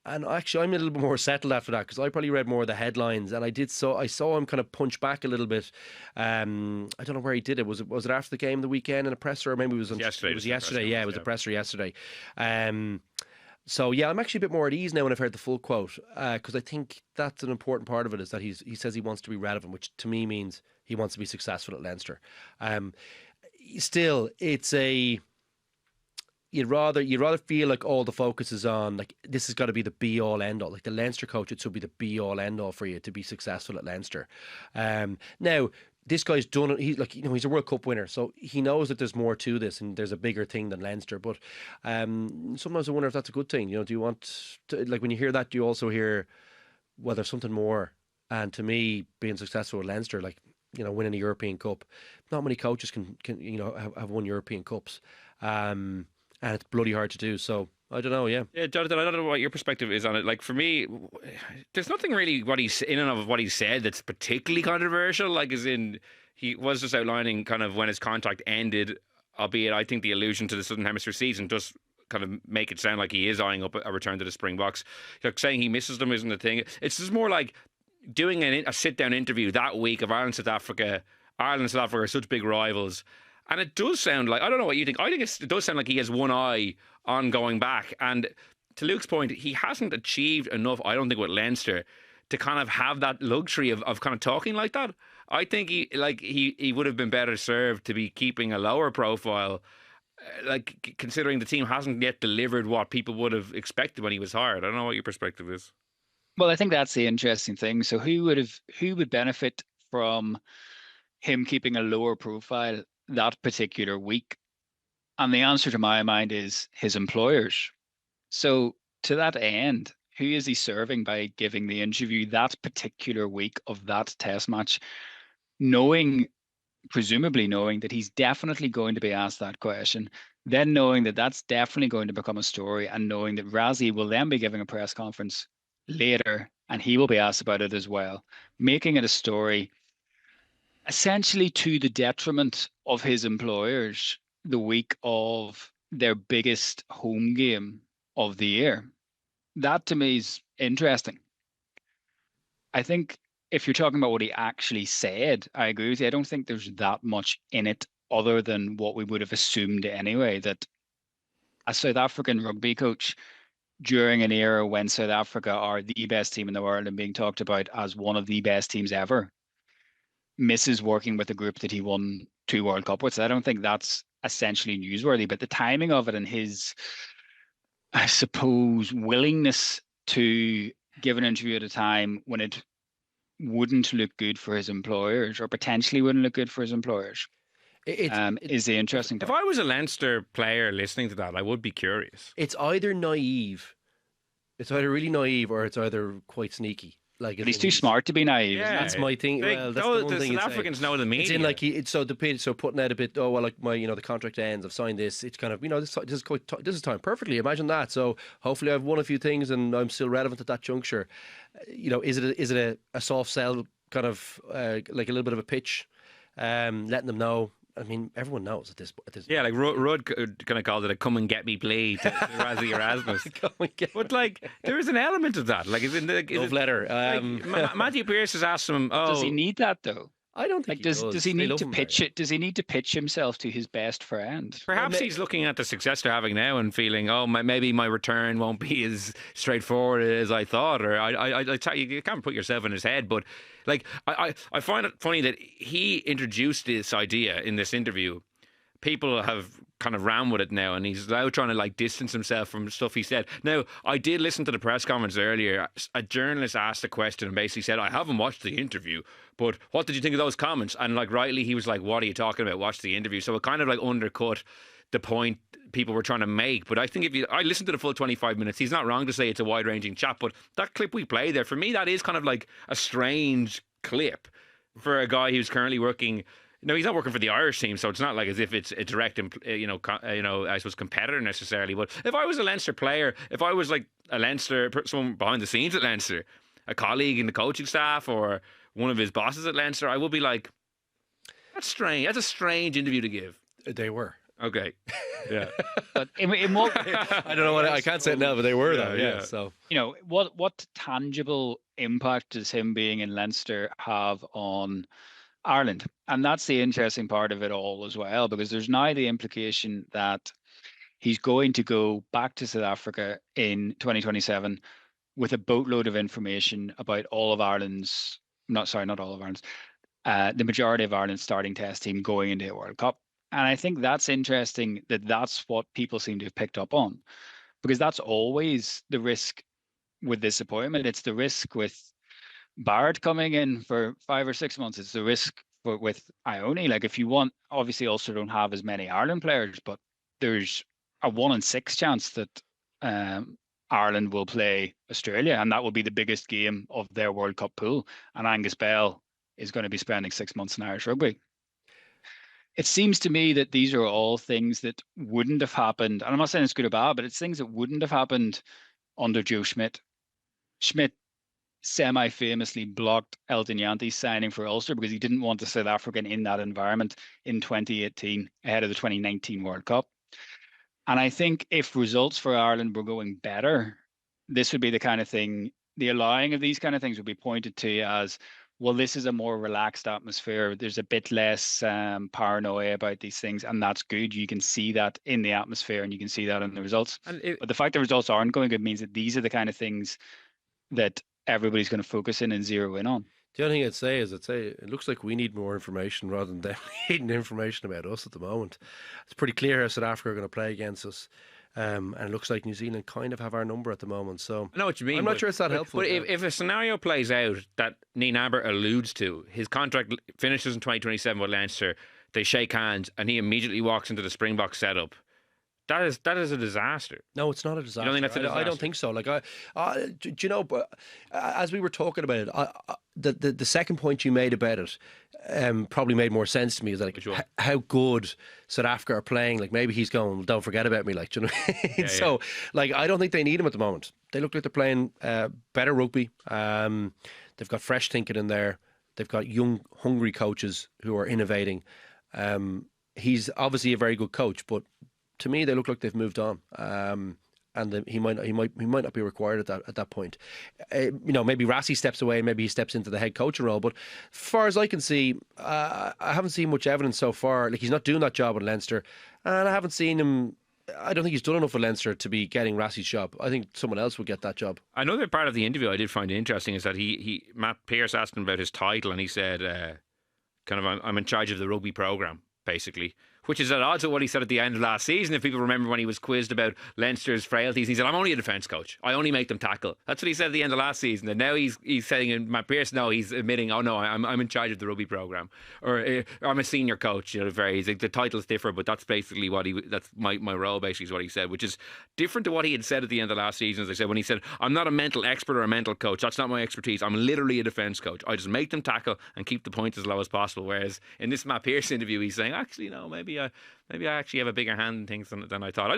And actually, I'm a little bit more settled after that, because I probably read more of the headlines, and I saw him kind of punch back a little bit. I don't know where he did it. Was it after the game the weekend in a presser, or maybe it was yesterday? It was yesterday. Yeah, it was a presser yesterday. So yeah, I'm actually a bit more at ease now when I've heard the full quote, because I think that's an important part of it, is that he says he wants to be relevant, which to me means he wants to be successful at Leinster. Still, it's you'd rather feel like all the focus is on, like, this has got to be the be all end all. Like the Leinster coach, it should be the be all end all for you to be successful at Leinster. Now this guy's done it. He's a World Cup winner, so he knows that there's more to this and there's a bigger thing than Leinster. But sometimes I wonder if that's a good thing. Do you want to, like, when you hear that, do you also hear, well, there's something more? And to me, being successful at Leinster, like, winning a European Cup, not many coaches can have won European Cups. And it's bloody hard to do. So I don't know. Yeah, Jonathan, I don't know what your perspective is on it. Like, for me, there's nothing really what he said that's particularly controversial. Like, as in, he was just outlining kind of when his contract ended. Albeit, I think the allusion to the Southern Hemisphere season does kind of make it sound like he is eyeing up a return to the Springboks. Like, saying he misses them isn't the thing. It's just more like doing a sit-down interview that week of Ireland, South Africa. Ireland and South Africa are such big rivals. And it does sound like, I don't know what you think, I think it does sound like he has one eye on going back. And to Luke's point, he hasn't achieved enough, I don't think, with Leinster to kind of have that luxury of kind of talking like that. I think he would have been better served to be keeping a lower profile, like, considering the team hasn't yet delivered what people would have expected when he was hired. I don't know what your perspective is. Well, I think that's the interesting thing. So who would benefit from him keeping a lower profile that particular week? And the answer to my mind is his employers. So to that end, who is he serving by giving the interview that particular week of that test match, presumably knowing that he's definitely going to be asked that question, then knowing that that's definitely going to become a story, and knowing that Razzie will then be giving a press conference later and he will be asked about it as well, making it a story essentially to the detriment of his employers the week of their biggest home game of the year. That to me is interesting. I think if you're talking about what he actually said, I agree with you. I don't think there's that much in it other than what we would have assumed anyway, that a South African rugby coach during an era when South Africa are the best team in the world and being talked about as one of the best teams ever misses working with a group that he won 2 World Cup with. So I don't think that's essentially newsworthy, but the timing of it and his, I suppose, willingness to give an interview at a time when it wouldn't look good for his employers, or potentially wouldn't look good for his employers, is the interesting part. If I was a Leinster player listening to that, I would be curious. It's either really naive, or it's either quite sneaky. Like, but he's too smart to be naive. Yeah, that's my thing. Well, that's the one thing South Africans know the media. It's in like so putting out a bit. Oh well, like the contract ends. I've signed this. It's kind of this is time perfectly. Imagine that. So hopefully I've won a few things and I'm still relevant at that juncture. Is it a soft sell, kind of like a little bit of a pitch, letting them know? I mean, everyone knows at this. Yeah, like Rudd kind of called it a "come and get me" play to Razzie Erasmus. But like, there is an element of that. Like, love letter. Matthew Pearce has asked him, does he need that though? I don't think does he need to pitch it? Does he need to pitch himself to his best friend? Perhaps he's looking at the success they're having now and feeling, maybe my return won't be as straightforward as I thought. Or you can't put yourself in his head, but like I find it funny that he introduced this idea in this interview. People have kind of ran with it now, and he's now trying to like distance himself from stuff he said. Now, I did listen to the press conference earlier. A journalist asked a question and basically said, I haven't watched the interview, but what did you think of those comments? And like, rightly, he was like, what are you talking about? Watch the interview. So it kind of like undercut the point people were trying to make. But I think I listened to the full 25 minutes, he's not wrong to say it's a wide-ranging chat, but that clip we played there, for me, that is kind of like a strange clip for a guy who's currently working. No, he's not working for the Irish team, so it's not like as if it's a direct, I suppose, competitor necessarily. But if I was a Leinster player, if I was like a Leinster, someone behind the scenes at Leinster, a colleague in the coaching staff or one of his bosses at Leinster, I would be like, that's strange. That's a strange interview to give. They were. Okay. Yeah. But in what I don't know what I can't say it now, but they were though. Yeah. So what tangible impact does him being in Leinster have on Ireland? And that's the interesting part of it all as well, because there's now the implication that he's going to go back to South Africa in 2027 with a boatload of information about all of Ireland's, not all of Ireland's, the majority of Ireland's starting test team going into a World Cup. And I think that's interesting that that's what people seem to have picked up on, because that's always the risk with this appointment. It's the risk with Barrett coming in for 5 or 6 months. It's the risk with Ione. Like, if you want, obviously Ulster don't have as many Ireland players, but there's a 1 in 6 chance that Ireland will play Australia, and that will be the biggest game of their World Cup pool. And Angus Bell is going to be spending 6 months in Irish rugby. It seems to me that these are all things that wouldn't have happened. And I'm not saying it's good or bad, but it's things that wouldn't have happened under Joe Schmidt. Schmidt semi-famously blocked Elton Janti's signing for Ulster because he didn't want the South African in that environment in 2018 ahead of the 2019 World Cup. And I think if results for Ireland were going better, this would be the kind of thing, the allowing of these kind of things would be pointed to as, well, this is a more relaxed atmosphere. There's a bit less paranoia about these things, and that's good. You can see that in the atmosphere, and you can see that in the results. But the fact the results aren't going good means that these are the kind of things that everybody's going to focus in and zero in on. The only thing I'd say is it looks like we need more information rather than them needing information about us at the moment. It's pretty clear how South Africa are going to play against us. And it looks like New Zealand kind of have our number at the moment. So I know what you mean. I'm not sure it's that helpful. But if a scenario plays out that Nienaber alludes to, his contract finishes in 2027 with Leinster, they shake hands, and he immediately walks into the Springbok setup. That is a disaster. No, it's not a disaster. You don't think that's a disaster? I don't think so. Like, do you know? But as we were talking about it, the second point you made about it probably made more sense to me. Is like how good South Africa are playing. Like, maybe he's going, well, don't forget about me. Like, do you know what I mean? Yeah, so, like, I don't think they need him at the moment. They look like they're playing better rugby. They've got fresh thinking in there. They've got young, hungry coaches who are innovating. He's obviously a very good coach, but to me, they look like they've moved on, and he might not be required at that point. Maybe Rassie steps away, and maybe he steps into the head coaching role. But as far as I can see, I haven't seen much evidence so far. Like, he's not doing that job at Leinster, and I haven't seen him. I don't think he's done enough for Leinster to be getting Rassie's job. I think someone else would get that job. Another part of the interview I did find interesting is that Matt Pearce asked him about his title, and he said, I'm in charge of the rugby programme, basically, which is at odds with what he said at the end of last season. If people remember when he was quizzed about Leinster's frailties, he said, I'm only a defence coach. I only make them tackle. That's what he said at the end of last season. And now he's saying, in Matt Pearce, no, he's admitting, oh no, I'm in charge of the rugby programme. Or I'm a senior coach. He's like, the titles differ, but that's basically that's my role, basically, is what he said, which is different to what he had said at the end of last season. As I said, when he said, I'm not a mental expert or a mental coach. That's not my expertise. I'm literally a defence coach. I just make them tackle and keep the points as low as possible. Whereas in this Matt Pearce interview, he's saying, actually, no, maybe I actually have a bigger hand in things than I thought.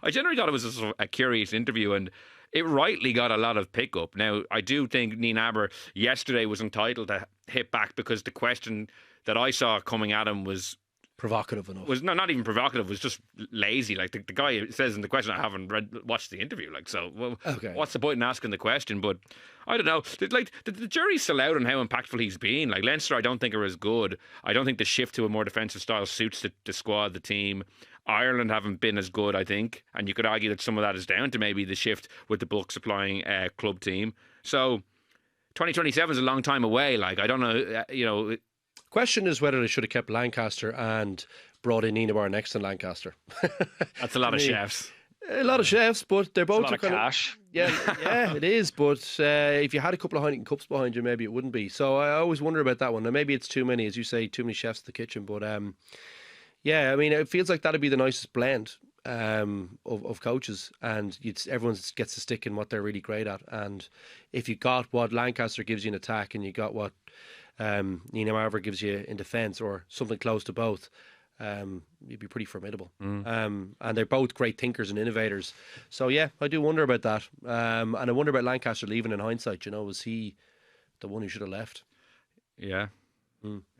I generally thought it was a curious interview, and it rightly got a lot of pickup. Now, I do think Nienaber yesterday was entitled to hit back, because the question that I saw coming at him was provocative enough. Was not even provocative. Was just lazy. Like the guy says in the question, I haven't watched the interview. Like, so okay. What's the point in asking the question? But I don't know. Like the jury's still out on how impactful he's been. Like Leinster, I don't think are as good. I don't think the shift to a more defensive style suits the squad, the team. Ireland haven't been as good, I think, and you could argue that some of that is down to maybe the shift with the bulk supplying club team. So 2027 is a long time away. Like, I don't know. Question is whether they should have kept Lancaster and brought in Nienaber next to Lancaster. That's a lot of chefs. A lot of chefs, but they're both a lot of cash. Yeah, it is. But if you had a couple of Heineken cups behind you, maybe it wouldn't be. So I always wonder about that one. Now, maybe it's too many, as you say, too many chefs in the kitchen. But yeah, I mean, it feels like that'd be the nicest blend. of coaches, and everyone gets to stick in what they're really great at. And if you got what Lancaster gives you in attack, and you got what Nienaber gives you in defence, or something close to both, you'd be pretty formidable. And they're both great thinkers and innovators. So yeah, I do wonder about that. And I wonder about Lancaster leaving in hindsight. Was he the one who should have left? Yeah.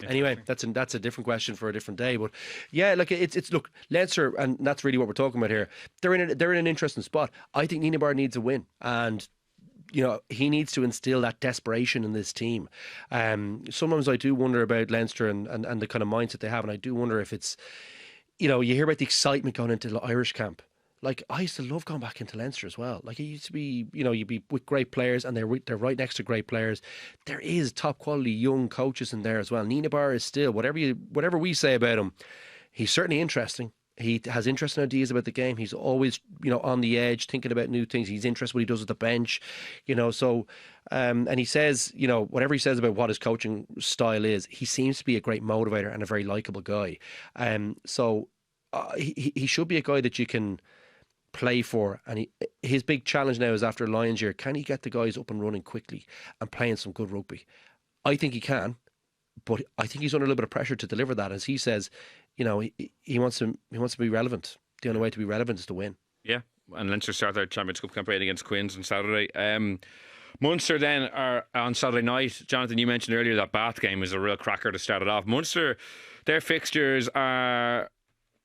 Anyway, that's a different question for a different day. But yeah, look, it's look, Leinster, and that's really what we're talking about here. They're in an interesting spot. I think Nienaber needs a win, and he needs to instill that desperation in this team. Sometimes I do wonder about Leinster and the kind of mindset they have, and I do wonder if it's, you hear about the excitement going into the Irish camp. Like, I used to love going back into Leinster as well. Like, it used to be, you'd be with great players, and they're right next to great players. There is top quality young coaches in there as well. Nienaber is still, whatever we say about him, he's certainly interesting. He has interesting ideas about the game. He's always, on the edge, thinking about new things. He's interested in what he does at the bench, so, and he says, whatever he says about what his coaching style is, he seems to be a great motivator and a very likable guy. So he should be a guy that you can play for, and his big challenge now is, after Lions year, can he get the guys up and running quickly and playing some good rugby? I think he can, but I think he's under a little bit of pressure to deliver that. As he says, he wants to be relevant. The only way to be relevant is to win. Yeah, and Leinster start their Champions Cup campaign against Quins on Saturday. Munster then are on Saturday night. Jonathan, you mentioned earlier that Bath game is a real cracker to start it off. Munster, their fixtures are,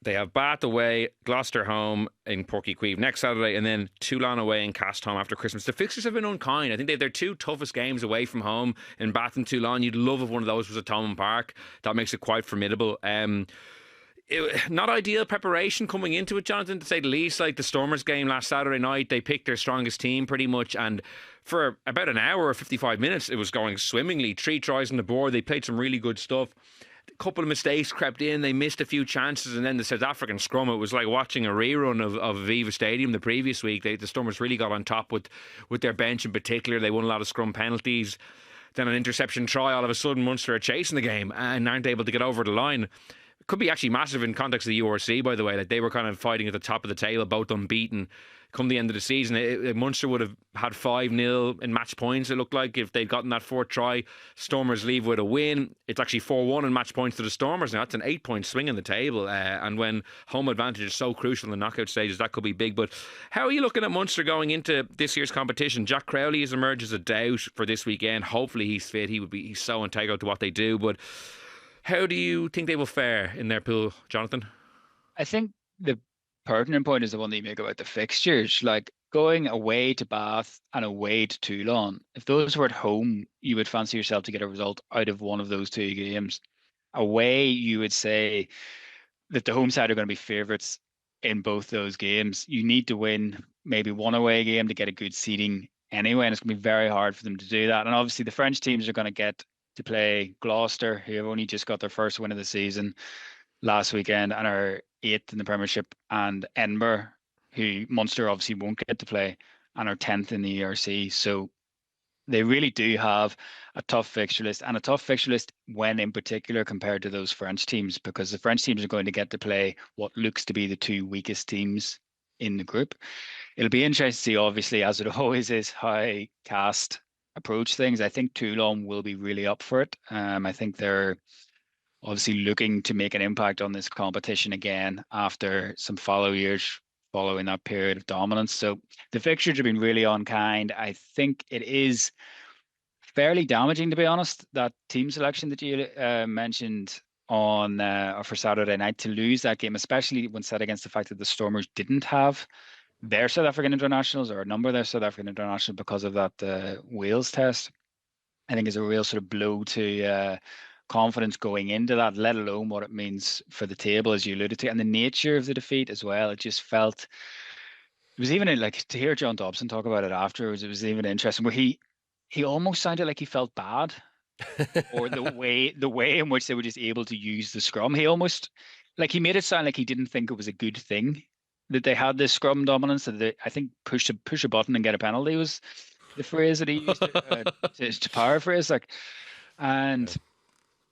they have Bath away, Gloucester home in Porky Queeve next Saturday, and then Toulon away and Cast home after Christmas. The fixtures have been unkind. I think they're two toughest games away from home in Bath and Toulon. You'd love if one of those was at Thomond Park. That makes it quite formidable. Not ideal preparation coming into it, Jonathan, to say the least. Like the Stormers game last Saturday night, they picked their strongest team pretty much, and for about an hour or 55 minutes, it was going swimmingly. 3 tries on the board. They played some really good stuff. A couple of mistakes crept in. They missed a few chances, and then the South African scrum, it was like watching a rerun of Aviva Stadium the previous week. The Stormers really got on top with their bench in particular. They won a lot of scrum penalties. Then an interception try, all of a sudden Munster are chasing the game and aren't able to get over the line. It could be actually massive in context of the URC, by the way. Like, they were kind of fighting at the top of the table, both unbeaten. Come the end of the season, Munster would have had 5-0 in match points, it looked like, if they'd gotten that 4th try. Stormers leave with a win. It's actually 4-1 in match points to the Stormers now. That's an 8-point swing in the table, and when home advantage is so crucial in the knockout stages, that could be big. But how are you looking at Munster going into this year's competition? Jack Crowley has emerged as a doubt for this weekend. Hopefully he's fit. He's so integral to what they do. But how do you think they will fare in their pool, Jonathan? I think the pertinent point is the one that you make about the fixtures. Like, going away to Bath and away to Toulon, if those were at home, you would fancy yourself to get a result out of one of those 2 games. Away, you would say that the home side are going to be favourites in both those games. You need to win maybe one away game to get a good seeding anyway, and it's going to be very hard for them to do that. And obviously the French teams are going to get to play Gloucester, who have only just got their first win of the season last weekend and are 8th in the Premiership, and Edinburgh, who Munster obviously won't get to play, and are 10th in the ERC. So they really do have a tough fixture list, and a tough fixture list when in particular compared to those French teams, because the French teams are going to get to play what looks to be the 2 weakest teams in the group. It'll be interesting to see, obviously, as it always is, how Cast approach things. I think Toulon will be really up for it. I think they're obviously looking to make an impact on this competition again after some follow years following that period of dominance. So the fixtures have been really unkind. I think it is fairly damaging, to be honest, that team selection that you mentioned on for Saturday night, to lose that game, especially when set against the fact that the Stormers didn't have their South African internationals, or a number of their South African internationals, because of that Wales test. I think is a real sort of blow to confidence going into that, let alone what it means for the table, as you alluded to, and the nature of the defeat as well. It just felt, it was even like, to hear John Dobson talk about it afterwards, it was even interesting, where he almost sounded like he felt bad or the way in which they were just able to use the scrum. He almost, like, he made it sound like he didn't think it was a good thing that they had this scrum dominance, that they, I think, push a button and get a penalty was the phrase that he used to paraphrase. Like, and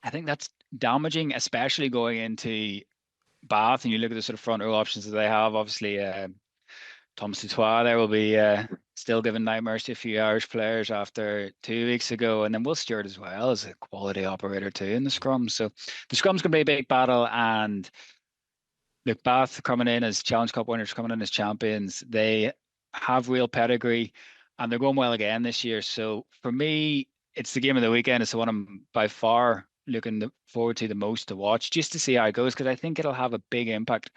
I think that's damaging, especially going into Bath and you look at the sort of front row options that they have, obviously Thomas Dutoit there will be still giving nightmares to a few Irish players after 2 weeks ago. And then Will Stewart as well is a quality operator too in the scrum. So the scrum's going to be a big battle. And look, Bath coming in as Challenge Cup winners, coming in as champions, they have real pedigree and they're going well again this year. So for me, it's the game of the weekend. It's the one I'm by far looking forward to the most to watch, just to see how it goes, because I think it'll have a big impact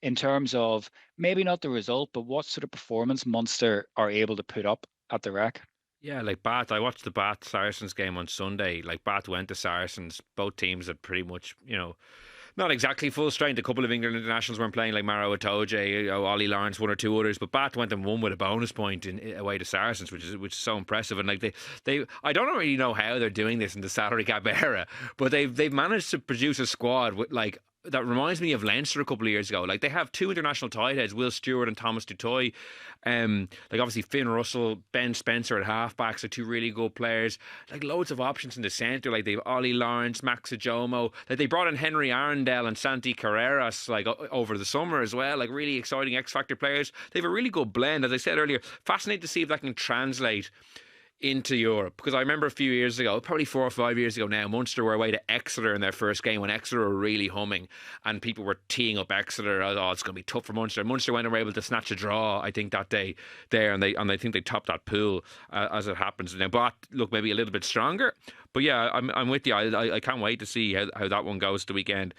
in terms of maybe not the result, but what sort of performance Munster are able to put up at the Rec. Yeah, like Bath, I watched the Bath Saracens game on Sunday. Like Bath went to Saracens. Both teams had pretty much, not exactly full strength. A couple of England internationals weren't playing, like Maro Itoje, Ollie Lawrence, one or two others. But Bath went and won with a bonus point away to Saracens, which is so impressive. And like they, I don't really know how they're doing this in the salary cap era, but they've managed to produce a squad with like. That reminds me of Leinster a couple of years ago. Like they have two international tight heads, Will Stewart and Thomas Dutoit. Like obviously Finn Russell, Ben Spencer at halfbacks are two really good players. Like loads of options in the centre. Like they've Ollie Lawrence, Max Ajomo. Like they brought in Henry Arundel and Santi Carreras like over the summer as well. Like really exciting X Factor players. They have a really good blend. As I said earlier, fascinating to see if that can translate into Europe, because I remember a few years ago, probably 4 or 5 years ago now, Munster were away to Exeter in their first game when Exeter were really humming and people were teeing up Exeter. Oh, it's going to be tough for Munster. Munster went and were able to snatch a draw, I think, that day there, and I think they topped that pool as it happens now. But look, maybe a little bit stronger. But yeah, I'm with you. I can't wait to see how that one goes the weekend.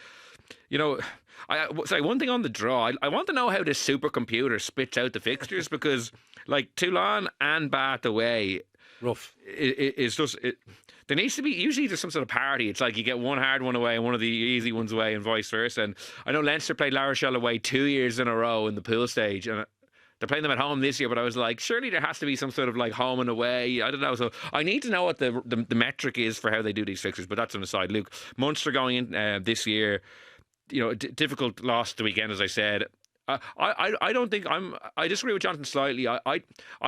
Sorry, one thing on the draw, I want to know how this supercomputer spits out the fixtures, because like Toulon and Bath away, rough. It's just there needs to be usually there's some sort of parity. It's like you get one hard one away and one of the easy ones away, and vice versa. And I know Leinster played La Rochelle away 2 years in a row in the pool stage, and they're playing them at home this year. But I was like, surely there has to be some sort of like home and away. I don't know. So I need to know what the metric is for how they do these fixtures. But that's on the side. Luke, Munster going in this year, difficult loss the weekend, as I said. I don't think I disagree with Jonathan slightly. I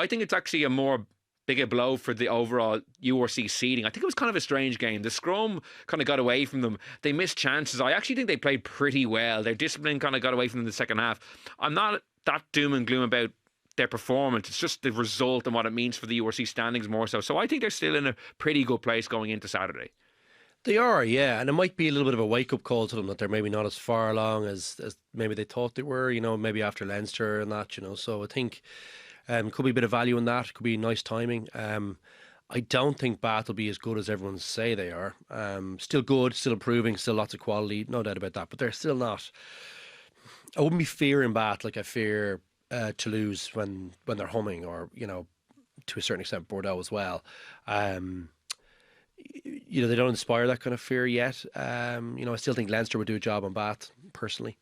think it's actually a more bigger blow for the overall URC seeding. I think it was kind of a strange game. The scrum kind of got away from them. They missed chances. I actually think they played pretty well. Their discipline kind of got away from them in the second half. I'm not that doom and gloom about their performance. It's just the result and what it means for the URC standings more so. So I think they're still in a pretty good place going into Saturday. They are, yeah, and it might be a little bit of a wake-up call to them that they're maybe not as far along as maybe they thought they were, maybe after Leinster and that, so I think could be a bit of value in that, could be nice timing. I don't think Bath will be as good as everyone say they are. Still good, still improving, still lots of quality, no doubt about that, but they're still not. I wouldn't be fearing Bath like I fear Toulouse when they're humming, or, to a certain extent Bordeaux as well. They don't inspire that kind of fear yet. I still think Leinster would do a job on Bath, personally.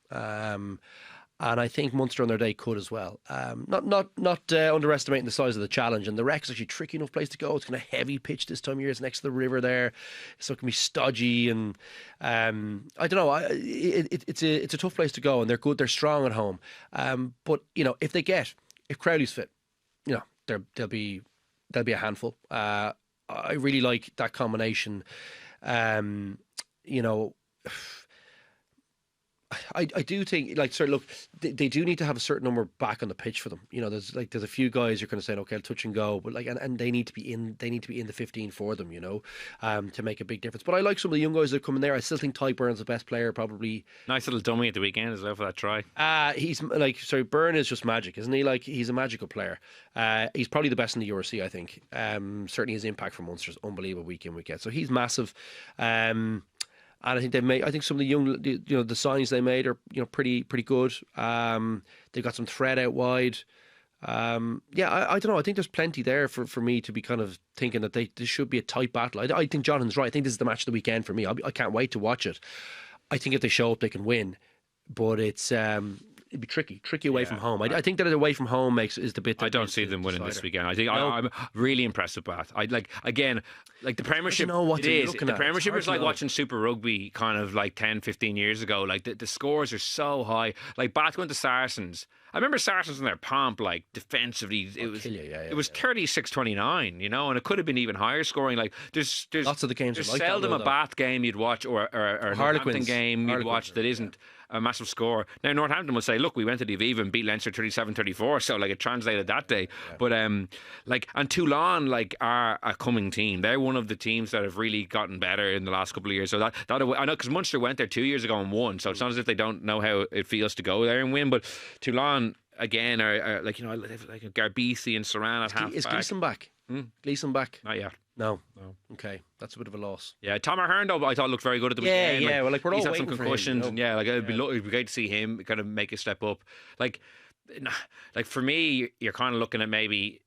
And I think Munster on their day could as well. Not underestimating the size of the challenge. And the Rec's actually a tricky enough place to go. It's kind of heavy pitch this time of year. It's next to the river there, so it can be stodgy. And I don't know. It's a tough place to go. And they're good. They're strong at home. But if Crowley's fit, they'll be a handful. I really like that combination. I do think, look, they do need to have a certain number back on the pitch for them. There's a few guys you're kind of saying, okay, I'll touch and go, but and they need to be in the 15 for them, to make a big difference. But I like some of the young guys that come in there. I still think Ty Byrne's the best player, probably. Nice little dummy at the weekend as well for that try. Byrne is just magic, isn't he? He's a magical player. He's probably the best in the URC, I think. Certainly his impact for Munster is unbelievable week in, week out. So he's massive. And I think some of the young, the signings they made are, pretty good. They've got some threat out wide. I don't know. I think there's plenty there for me to be kind of thinking that this should be a tight battle. I think Jonathan's right. I think this is the match of the weekend for me. I can't wait to watch it. I think if they show up, they can win. But it's it'd be tricky away from home. I think that away from home is the bit that I don't see them winning this weekend. I think I'm really impressed with Bath. The Premiership. The Premiership is like watching Super Rugby kind of like 10, 15 years ago. Like the scores are so high. Like Bath went to Saracens. remember Saracens in their pomp, like defensively, it was 36-29, you know, and it could have been even higher scoring. Like there's lots of the games. There's like seldom a Bath game you'd watch or a Northampton game you'd watch that isn't a massive score. Now Northampton will say, look, we went to the Aviva and beat Leinster 37-34, so like it translated that day. Yeah. But and Toulon like are a coming team. They're one of the teams that have really gotten better in the last couple of years. So that I know, because Munster went there 2 years ago and won, so it's not as if they don't know how it feels to go there and win. But Toulon again are like, you know, like Garbisi and Saran at half back. Is Gleeson back? Gleeson back? Not yet. No. Okay, that's a bit of a loss. Yeah, Tom Ahern though, I thought looked very good at the weekend. Yeah. Well, like we're all he's had waiting some concussions, for him, you know? and it'd be great to see him kind of make a step up. Like for me, you're kind of looking at maybe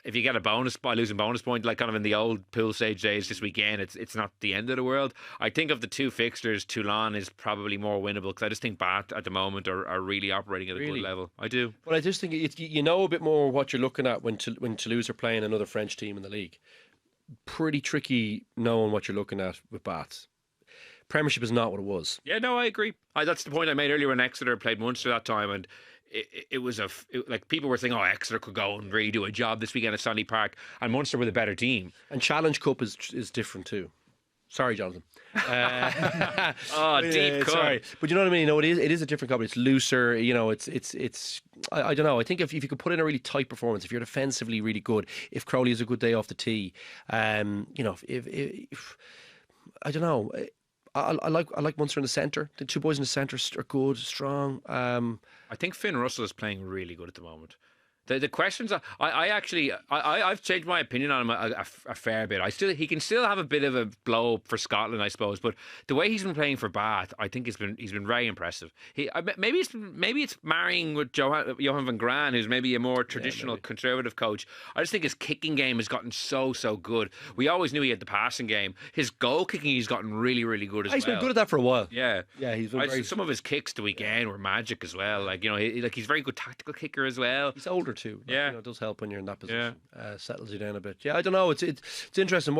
if you get a bonus by losing bonus point, like kind of in the old pool stage days this weekend, it's not the end of the world. I think of the two fixtures, Toulon is probably more winnable because I just think Bath at the moment are really operating at a good level. I do. Well, I just think you know a bit more what you're looking at when Toulouse are playing another French team in the league. Pretty tricky knowing what you're looking at with Bath. Premiership is not what it was. Yeah, no, I agree. That's the point I made earlier when Exeter played Munster that time, and it was like people were saying, oh, Exeter could go and really do a job this weekend at Stanley Park, and Munster were the better team. And Challenge Cup is different too. Sorry, Jonathan. Deep cut. Sorry, but you know what I mean. No, it is a different cup. It's looser. You know, it's. I don't know. I think if you could put in a really tight performance, if you're defensively really good, if Crowley has a good day off the tee, you know, if I don't know. I like Munster in the centre. The two boys in the centre are good, strong. I think Finn Russell is playing really good at the moment. The questions I've changed my opinion on him a fair bit. He can still have a bit of a blow up for Scotland, I suppose, but the way he's been playing for Bath, I think he's been very impressive. Maybe it's marrying with Johan van Graan, who's maybe a more traditional conservative coach. I just think his kicking game has gotten so good. We always knew he had the passing game. His goal kicking, he's gotten really good as well. He's been good at that for a while. Yeah, he's been some of his kicks the weekend were magic as well. Like, you know, he's a very good tactical kicker as well. He's older too. Yeah, you know, it does help when you're in that position. Settles you down a bit. Yeah, I don't know. It's interesting.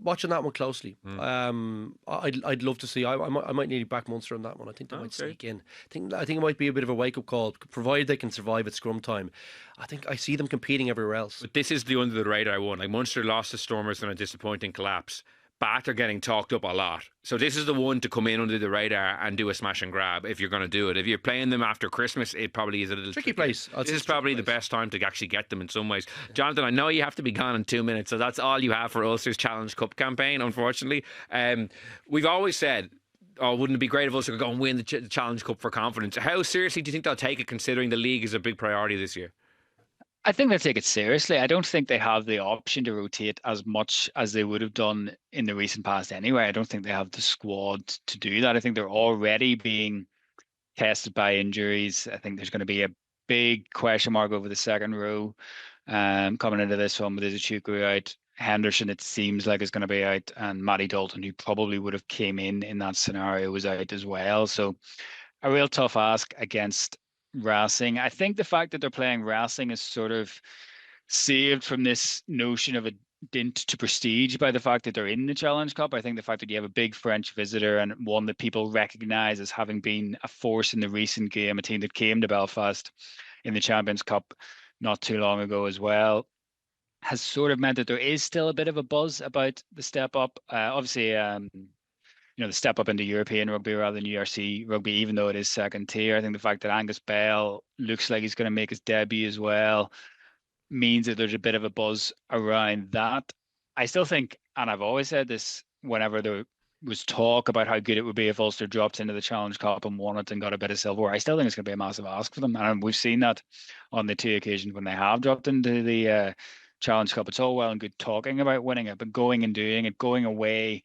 Watching that one closely. I'd love to see. I might need to back Munster on that one. I think they might sneak in. I think it might be a bit of a wake up call, provided they can survive at scrum time. I think I see them competing everywhere else. But this is the under the radar one. Like Munster lost to Stormers in a disappointing collapse. Bath are getting talked up a lot. So this is the one to come in under the radar and do a smash and grab if you're going to do it. If you're playing them after Christmas, it probably is a little tricky place. This is probably the best time to actually get them in some ways. Jonathan, I know you have to be gone in 2 minutes, so that's all you have for Ulster's Challenge Cup campaign, unfortunately. We've always said, wouldn't it be great if Ulster could go and win the Challenge Cup for confidence? How seriously do you think they'll take it, considering the league is a big priority this year? I think they'll take it seriously. I don't think they have the option to rotate as much as they would have done in the recent past anyway. I don't think they have the squad to do that. I think they're already being tested by injuries. I think there's going to be a big question mark over the second row coming into this one with Izuchuku out. Henderson, it seems like, is going to be out, and Matty Dalton, who probably would have came in that scenario, was out as well. So a real tough ask against Racing. I think the fact that they're playing Racing is sort of saved from this notion of a dint to prestige by the fact that they're in the Challenge Cup. I think the fact that you have a big French visitor and one that people recognise as having been a force in the recent game, a team that came to Belfast in the Champions Cup not too long ago as well, has sort of meant that there is still a bit of a buzz about the step up. Obviously, the step up into European rugby rather than URC rugby, even though it is second tier. I think the fact that Angus Bell looks like he's going to make his debut as well means that there's a bit of a buzz around that. I still think, and I've always said this whenever there was talk about how good it would be if Ulster dropped into the Challenge Cup and won it and got a bit of silverware, I still think it's going to be a massive ask for them. And we've seen that on the two occasions when they have dropped into the Challenge Cup. It's all well and good talking about winning it, but going and doing it, going away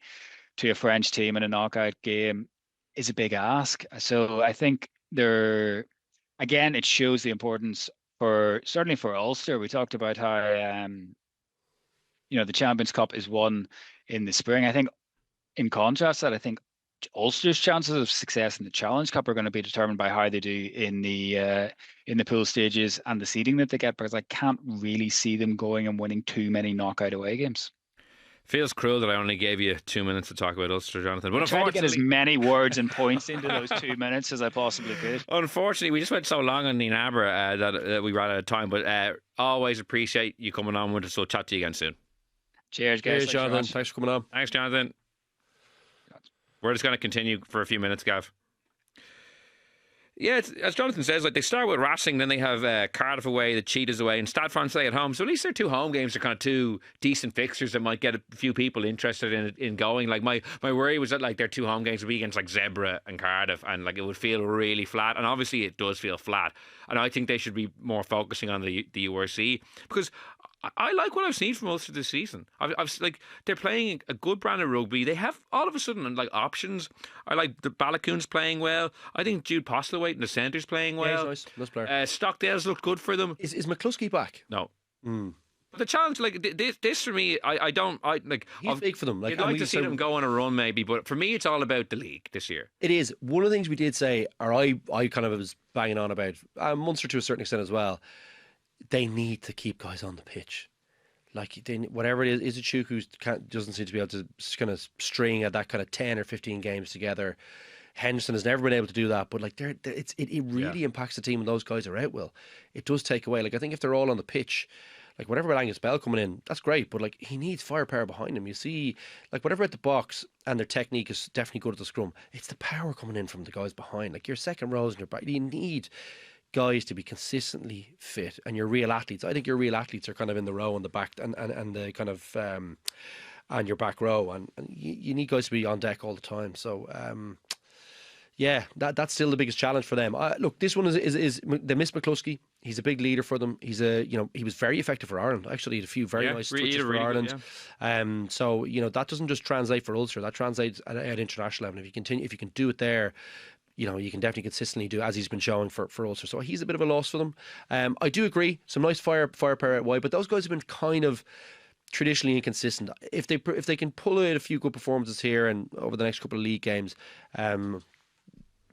to a French team in a knockout game is a big ask. So I think it shows the importance certainly for Ulster. We talked about how the Champions Cup is won in the spring. I think in contrast to that, I think Ulster's chances of success in the Challenge Cup are going to be determined by how they do in the pool stages and the seeding that they get, because I can't really see them going and winning too many knockout away games. Feels cruel that I only gave you 2 minutes to talk about Ulster, Jonathan. But I tried to get as unfortunately, many words and points into those 2 minutes as I possibly could. unfortunately, we just went so long on Nienaber that we ran out of time. But always appreciate you coming on with us. So chat to you again soon. Cheers, guys. Cheers, Jonathan. Thanks for coming on. Thanks, Jonathan. We're just going to continue for a few minutes, Gav. Yeah, as Jonathan says, like they start with Racing, then they have Cardiff away, the Cheetahs away, and Stade Francais at home. So at least their 2 home games are kind of 2 decent fixtures that might get a few people interested in going. Like my worry was that like their 2 home games would be against like Zebra and Cardiff, and like it would feel really flat. And obviously it does feel flat. And I think they should be more focusing on the URC, because I like what I've seen from Ulster this season. I've like they're playing a good brand of rugby. They have all of a sudden like options. I like the Balakoon's playing well. I think Jude Postlewaite in the centre's playing well. Yeah, he's nice player. Stockdale's looked good for them. Is McCluskey back? No. But the challenge, like this for me, I don't like. He's big for them. I'd like to see them go on a run, maybe. But for me, it's all about the league this year. It is. One of the things we did say, or I kind of was banging on about, Munster to a certain extent as well. They need to keep guys on the pitch. Like whatever it is, Izuchuk who doesn't seem to be able to kind of string at that kind of 10 or 15 games together. Henderson has never been able to do that, but like it really impacts the team when those guys are out. Will it does take away? Like I think if they're all on the pitch, like whatever Angus Bell coming in, that's great, but like he needs firepower behind him. You see, like whatever at the box, and their technique is definitely good at the scrum. It's the power coming in from the guys behind. Like your second rows and your back, you need guys to be consistently fit, and your real athletes. I think your real athletes are kind of in the row on the back and the kind of and your back row, and you need guys to be on deck all the time. So yeah, that's still the biggest challenge for them. Look, this one is they miss McCluskey. He's a big leader for them. He's he was very effective for Ireland. Actually, he had a few very nice touches for Ireland. Good, yeah. So that doesn't just translate for Ulster. That translates at international level. If you can do it there, you can definitely consistently do as he's been showing for Ulster. So he's a bit of a loss for them. I do agree, some nice firepower out wide, but those guys have been kind of traditionally inconsistent. If they can pull out a few good performances here and over the next couple of league games,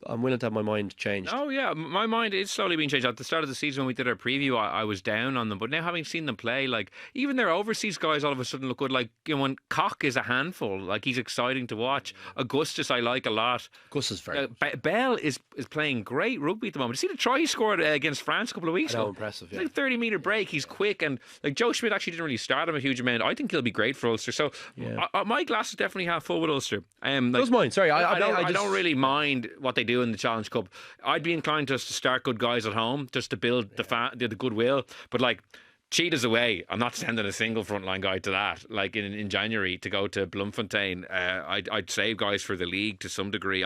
I'm willing to have my mind changed. Oh yeah, my mind is slowly being changed. At the start of the season when we did our preview, I was down on them, but now having seen them play, like even their overseas guys all of a sudden look good. Like when Cock is a handful, like he's exciting to watch. Augustus I like a lot. Augustus is very Bell is playing great rugby at the moment. You see the try he scored against France a couple of weeks ago? Impressive. Yeah. Like 30-metre break, he's quick, and like Joe Schmidt actually didn't really start him a huge amount. I think he'll be great for Ulster. So my glass is definitely half full with Ulster. Those mine. Sorry, I don't really mind what they do in the Challenge Cup. I'd be inclined just to start good guys at home, just to build the goodwill. But like Cheetahs away, I'm not sending a single frontline guy to that. Like in January to go to Bloemfontein, I'd save guys for the league to some degree.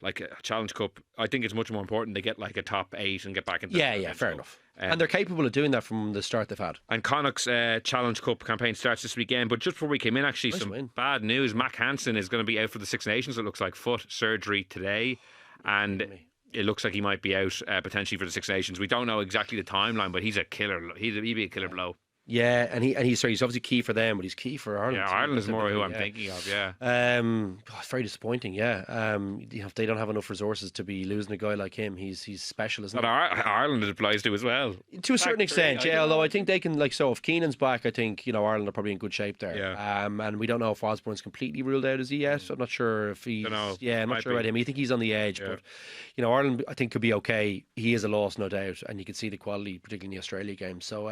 Like a Challenge Cup, I think it's much more important they get like a top 8 and get back into fair enough. And they're capable of doing that from the start they've had. And Connacht's Challenge Cup campaign starts this weekend. But just before we came in, actually, some bad news. Mac Hansen is going to be out for the Six Nations. It looks like foot surgery today, and it looks like he might be out potentially for the Six Nations. We don't know exactly the timeline, but he's a killer. He'd be a killer blow. Yeah, and he's obviously key for them, but he's key for Ireland. Yeah, Ireland is more who I'm thinking of. Yeah, it's very disappointing. Yeah, they don't have enough resources to be losing a guy like him. He's special, isn't it? Ireland it applies to as well, to a certain extent. Yeah, although I think they can if Keenan's back, I think Ireland are probably in good shape there. Yeah. And we don't know if Osborne's completely ruled out, is he yet? I'm not sure if he's. I'm not sure about him. I think he's on the edge, but Ireland I think could be okay. He is a loss, no doubt, and you can see the quality, particularly in the Australia game. So.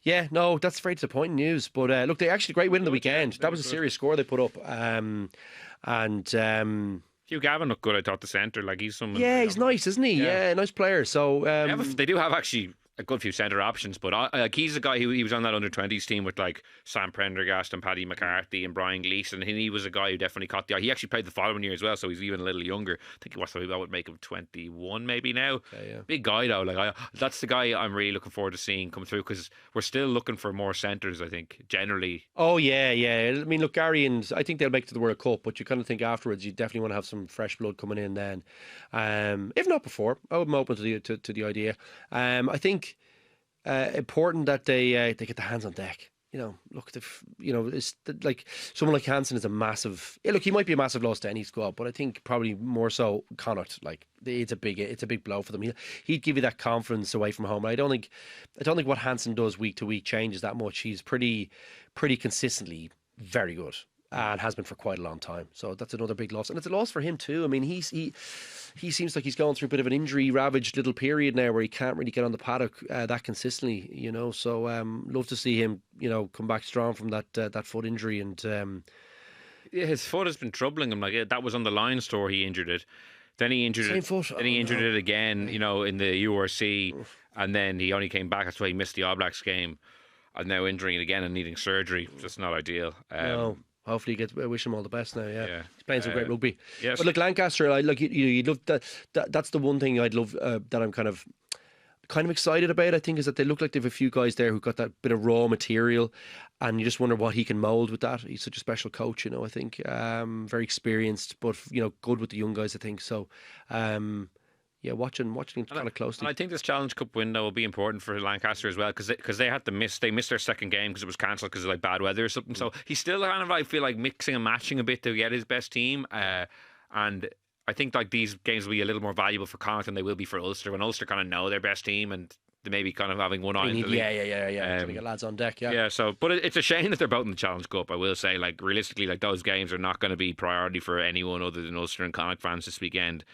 Yeah, no, that's very disappointing news. But look, they actually great win on the weekend. That was a serious score they put up. Hugh Gavin looked good, I thought, the centre. Like he's someone. Yeah, he's nice, isn't he? Yeah, nice player. So they do have actually a good few centre options, but like he's a guy who he was on that under-20s team with like Sam Prendergast and Paddy McCarthy and Brian Gleeson, and he was a guy who definitely caught the eye. He actually played the following year as well, so he's even a little younger. I think that would make him 21 maybe now. Yeah. Big guy though. Like that's the guy I'm really looking forward to seeing come through, because we're still looking for more centres, I think, generally. Oh yeah. I mean, look, Gary, and I think they'll make it to the World Cup, but you kind of think afterwards you definitely want to have some fresh blood coming in then. If not before, I'm open to the idea. I think important that they get their hands on deck. Look, it's like someone like Hansen is a massive. Look, he might be a massive loss to any squad, but I think probably more so Connacht. Like it's a big blow for them. He'd give you that confidence away from home. I don't think what Hansen does week to week changes that much. He's pretty consistently very good. And has been for quite a long time. So that's another big loss. And it's a loss for him too. I mean, he seems like he's going through a bit of an injury-ravaged little period now where he can't really get on the paddock that consistently, you know. So love to see him, you know, come back strong from that foot injury. And yeah, his foot has been troubling him. Like that was on the Leinster, he injured it. Then he injured Same it. foot. Then he injured it again, you know, in the URC. And then he only came back. That's why he missed the All Blacks game. And now injuring it again and needing surgery. Just not ideal. No. Hopefully, I wish him all the best now. Yeah. He's playing some great rugby. Yes. But look, Lancaster, you'd love that. That's the one thing I'd love that I'm kind of excited about. I think is that they look like they have a few guys there who got that bit of raw material, and you just wonder what he can mould with that. He's such a special coach, you know. I think very experienced, but you know, good with the young guys. I think so. Yeah, watching him kind of closely. And I think this Challenge Cup window will be important for Lancaster as well because they had to miss their second game because it was cancelled because of like bad weather or something. So he's still kind of, I feel like, mixing and matching a bit to get his best team. And I think like these games will be a little more valuable for Connacht than they will be for Ulster when Ulster kind of know their best team and they may be kind of having one eye on the league. Yeah. Trying to get lads on deck. Yeah. So, but it's a shame that they're both in the Challenge Cup. I will say, like realistically, like those games are not going to be priority for anyone other than Ulster and Connacht fans this weekend.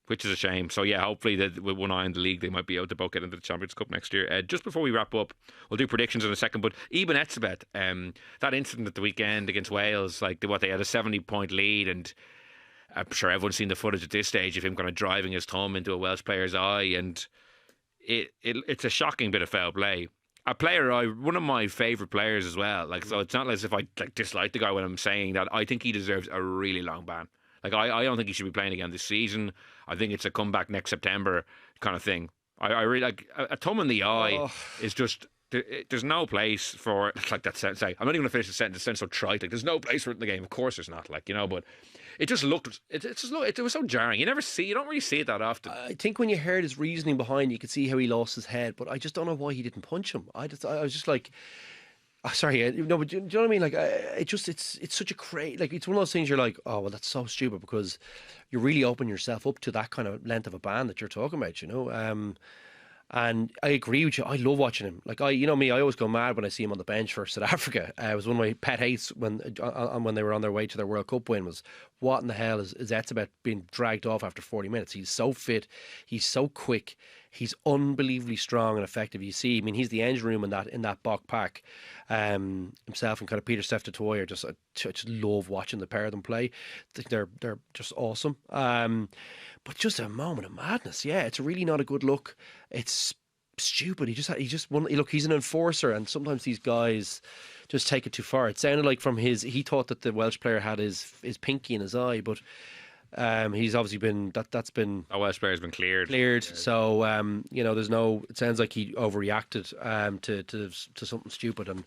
Which is a shame. So yeah, hopefully that with one eye in the league, they might be able to both get into the Champions Cup next year. Just before we wrap up, we'll do predictions in a second. But Eben Etzebeth, that incident at the weekend against Wales, like they had a 70-point lead, and I'm sure everyone's seen the footage at this stage of him kind of driving his thumb into a Welsh player's eye, and it's a shocking bit of foul play. A player, one of my favourite players as well. Like, so it's not as if I like dislike the guy when I'm saying that. I think he deserves a really long ban. Like, I don't think he should be playing again this season. I think it's a comeback next September kind of thing. I really like a thumb in the eye is just. There's no place for like that sentence. I'm not even going to finish the sentence. It sounds so trite. Like, there's no place for it in the game. Of course, there's not. Like, you know, but it just looked. It was so jarring. You don't really see it that often. I think when you heard his reasoning behind, you could see how he lost his head. But I just don't know why he didn't punch him. I was just like. Sorry, no, but do you know what I mean? Like, it's such a crazy, like, it's one of those things you're like, oh, well, that's so stupid because you really open yourself up to that kind of length of a ban that you're talking about, you know? And I agree with you. I love watching him. Like, you know me, I always go mad when I see him on the bench for South Africa. It was one of my pet hates when they were on their way to their World Cup win was, what in the hell is Etzebeth being dragged off after 40 minutes? He's so fit. He's so quick. He's unbelievably strong and effective. You see, I mean, he's the engine room in that Bok pack. Himself and kind of Peter Steph I just love watching the pair of them play. They're just awesome. But just a moment of madness. Yeah, it's really not a good look. It's stupid. Look, he's an enforcer, and sometimes these guys just take it too far. It sounded like he thought that the Welsh player had his pinky in his eye, but he's obviously been that's been a Welsh player's been cleared. So you know, it sounds like he overreacted to something stupid, and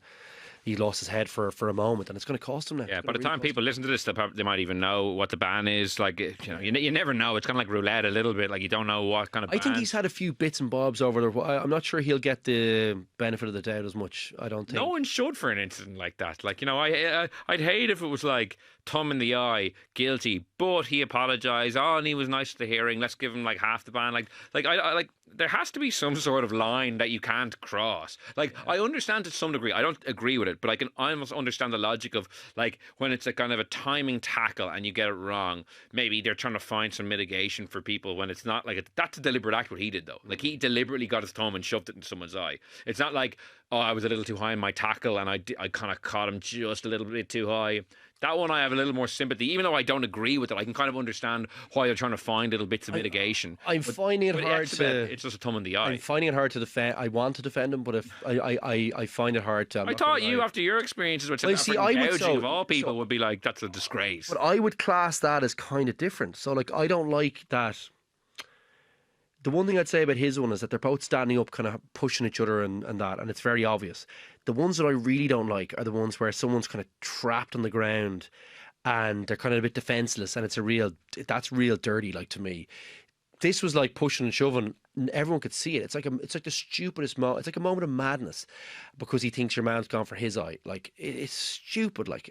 he lost his head for a moment, and it's going to cost him now. Yeah, by the time people listen to this, they might even know what the ban is. Like, you know, you never know. It's kind of like roulette a little bit. Like, you don't know what kind of ban. I think he's had a few bits and bobs over there. I'm not sure he'll get the benefit of the doubt as much. I don't think. No one should for an incident like that. Like, you know, I'd hate if it was like thumb in the eye, guilty, but he apologised. Oh, and he was nice at the hearing. Let's give him like half the ban. Like there has to be some sort of line that you can't cross. Like, I understand to some degree. I don't agree with it, but I can almost understand the logic of like when it's a kind of a timing tackle and you get it wrong. Maybe they're trying to find some mitigation for people when it's not like that's a deliberate act. What he did though, like he deliberately got his thumb and shoved it in someone's eye. It's not like, oh, I was a little too high in my tackle and I kind of caught him just a little bit too high. That one I have a little more sympathy, even though I don't agree with it. I can kind of understand why they're trying to find little bits of mitigation. I'm finding it hard it's just a thumb in the eye. I'm finding it hard to defend. I want to defend him, but if I find it hard to. I thought you, after your experiences with gouging of all people, would be like, that's a disgrace. But I would class that as kind of different. So, like, I don't like that. The one thing I'd say about his one is that they're both standing up, kind of pushing each other and that, and it's very obvious. The ones that I really don't like are the ones where someone's kind of trapped on the ground and they're kind of a bit defenseless, and that's real dirty, like, to me. This was like pushing and shoving, and everyone could see it. It's like the stupidest moment. It's like a moment of madness because he thinks your man's gone for his eye. Like, it's stupid. Like,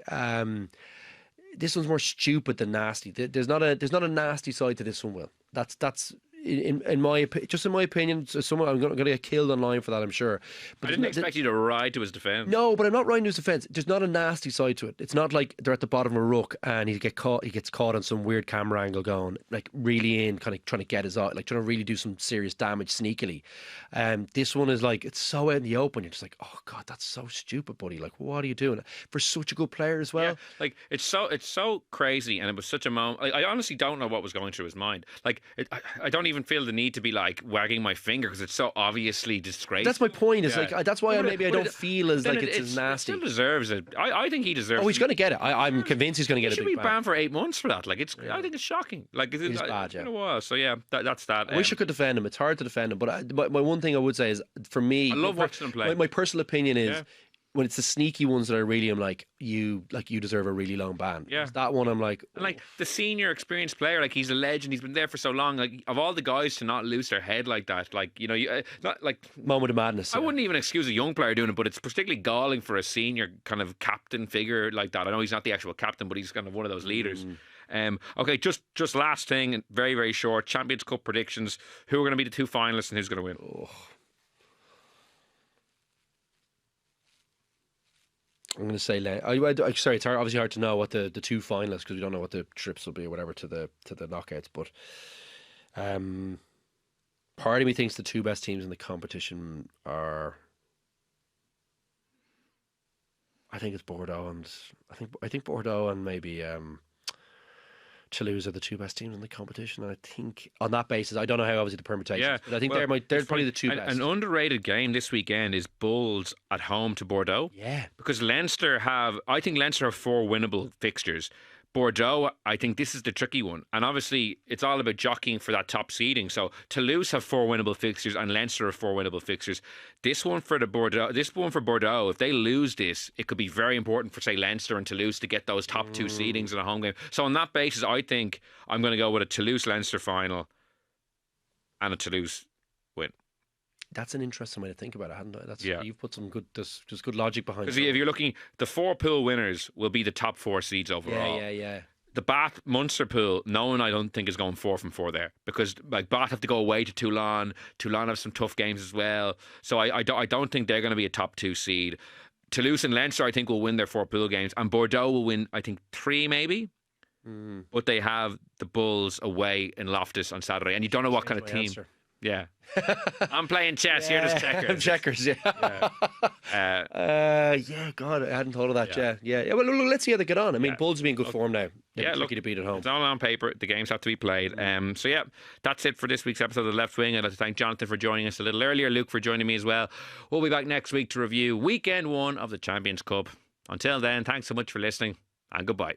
this one's more stupid than nasty. There's not a nasty side to this one, Will. That's in my opinion, someone I'm going to get killed online for that, I'm sure. But I didn't expect you to ride to his defence. No, but I'm not riding to his defence. There's not a nasty side to it. It's not like they're at the bottom of a ruck and he gets caught on some weird camera angle going like really in, kind of trying to get his eye, like trying to really do some serious damage sneakily. This one is like, it's so out in the open. You're just like, oh God, that's so stupid, buddy. Like, what are you doing for such a good player as well? Yeah, like it's so crazy, and it was such a moment. I honestly don't know what was going through his mind. Like, I don't even feel the need to be like wagging my finger because it's so obviously disgraceful. That's my point. Is like that's why I don't feel as like it's as nasty. He still deserves it. I think he deserves. Oh, he's going to get it. I'm convinced he's going to get it. He should be banned for 8 months for that. Like, I think it's shocking. Like, it's bad. Yeah. Been a while. So yeah, that's that. I wish I could defend him. It's hard to defend him. But my one thing I would say is, for me, I love watching him play. My personal opinion is, when it's the sneaky ones that I really am like you deserve a really long ban. Yeah, it's that one I'm like, and like the senior experienced player, like he's a legend. He's been there for so long. Like, of all the guys to not lose their head like that, like, you know, not like moment of madness. I wouldn't even excuse a young player doing it, but it's particularly galling for a senior kind of captain figure like that. I know he's not the actual captain, but he's kind of one of those leaders. Okay, just last thing, very, very short. Champions Cup predictions. Who are going to be the two finalists and who's going to win? I'm going to say sorry, it's obviously hard to know what the two finalists, because we don't know what the trips will be or whatever to the knockouts. But part of me thinks the two best teams in the competition are, I think it's Bordeaux and I think Bordeaux and maybe Toulouse are the two best teams in the competition. And I think on that basis, I don't know how obviously the permutations, but I think they're probably the two best. An underrated game this weekend is Bulls at home to Bordeaux. Yeah. Because I think Leinster have 4 winnable fixtures. Bordeaux, I think this is the tricky one. And obviously, it's all about jockeying for that top seeding. So Toulouse have 4 winnable fixtures and Leinster have 4 winnable fixtures. This one for Bordeaux, if they lose this, it could be very important for, say, Leinster and Toulouse to get those top 2 seedings in a home game. So on that basis, I think I'm going to go with a Toulouse-Leinster final and a Toulouse win. That's an interesting way to think about it, hadn't I? You've put some good, there's good logic behind it. Because if you're looking, the 4 pool winners will be the top 4 seeds overall. Yeah. The Bath Munster pool, no one I don't think is going 4 from 4 there, because like Bath have to go away to Toulon. Toulon have some tough games as well. So I don't think they're going to be a top 2 seed. Toulouse and Leinster, I think, will win their 4 pool games, and Bordeaux will win, I think, 3 maybe. But they have the Bulls away in Loftus on Saturday, and you don't know what kind of team. Answer. Yeah. I'm playing chess, you're just checkers. Checkers, yeah. God, I hadn't thought of that. Yeah. Well, look, let's see how they get on. I mean, Bulls will be in good form now. They're tricky to beat at home. It's all on paper. The games have to be played. So yeah, that's it for this week's episode of The Left Wing. I'd like to thank Jonathan for joining us a little earlier, Luke for joining me as well. We'll be back next week to review weekend 1 of the Champions Cup. Until then, thanks so much for listening, and goodbye.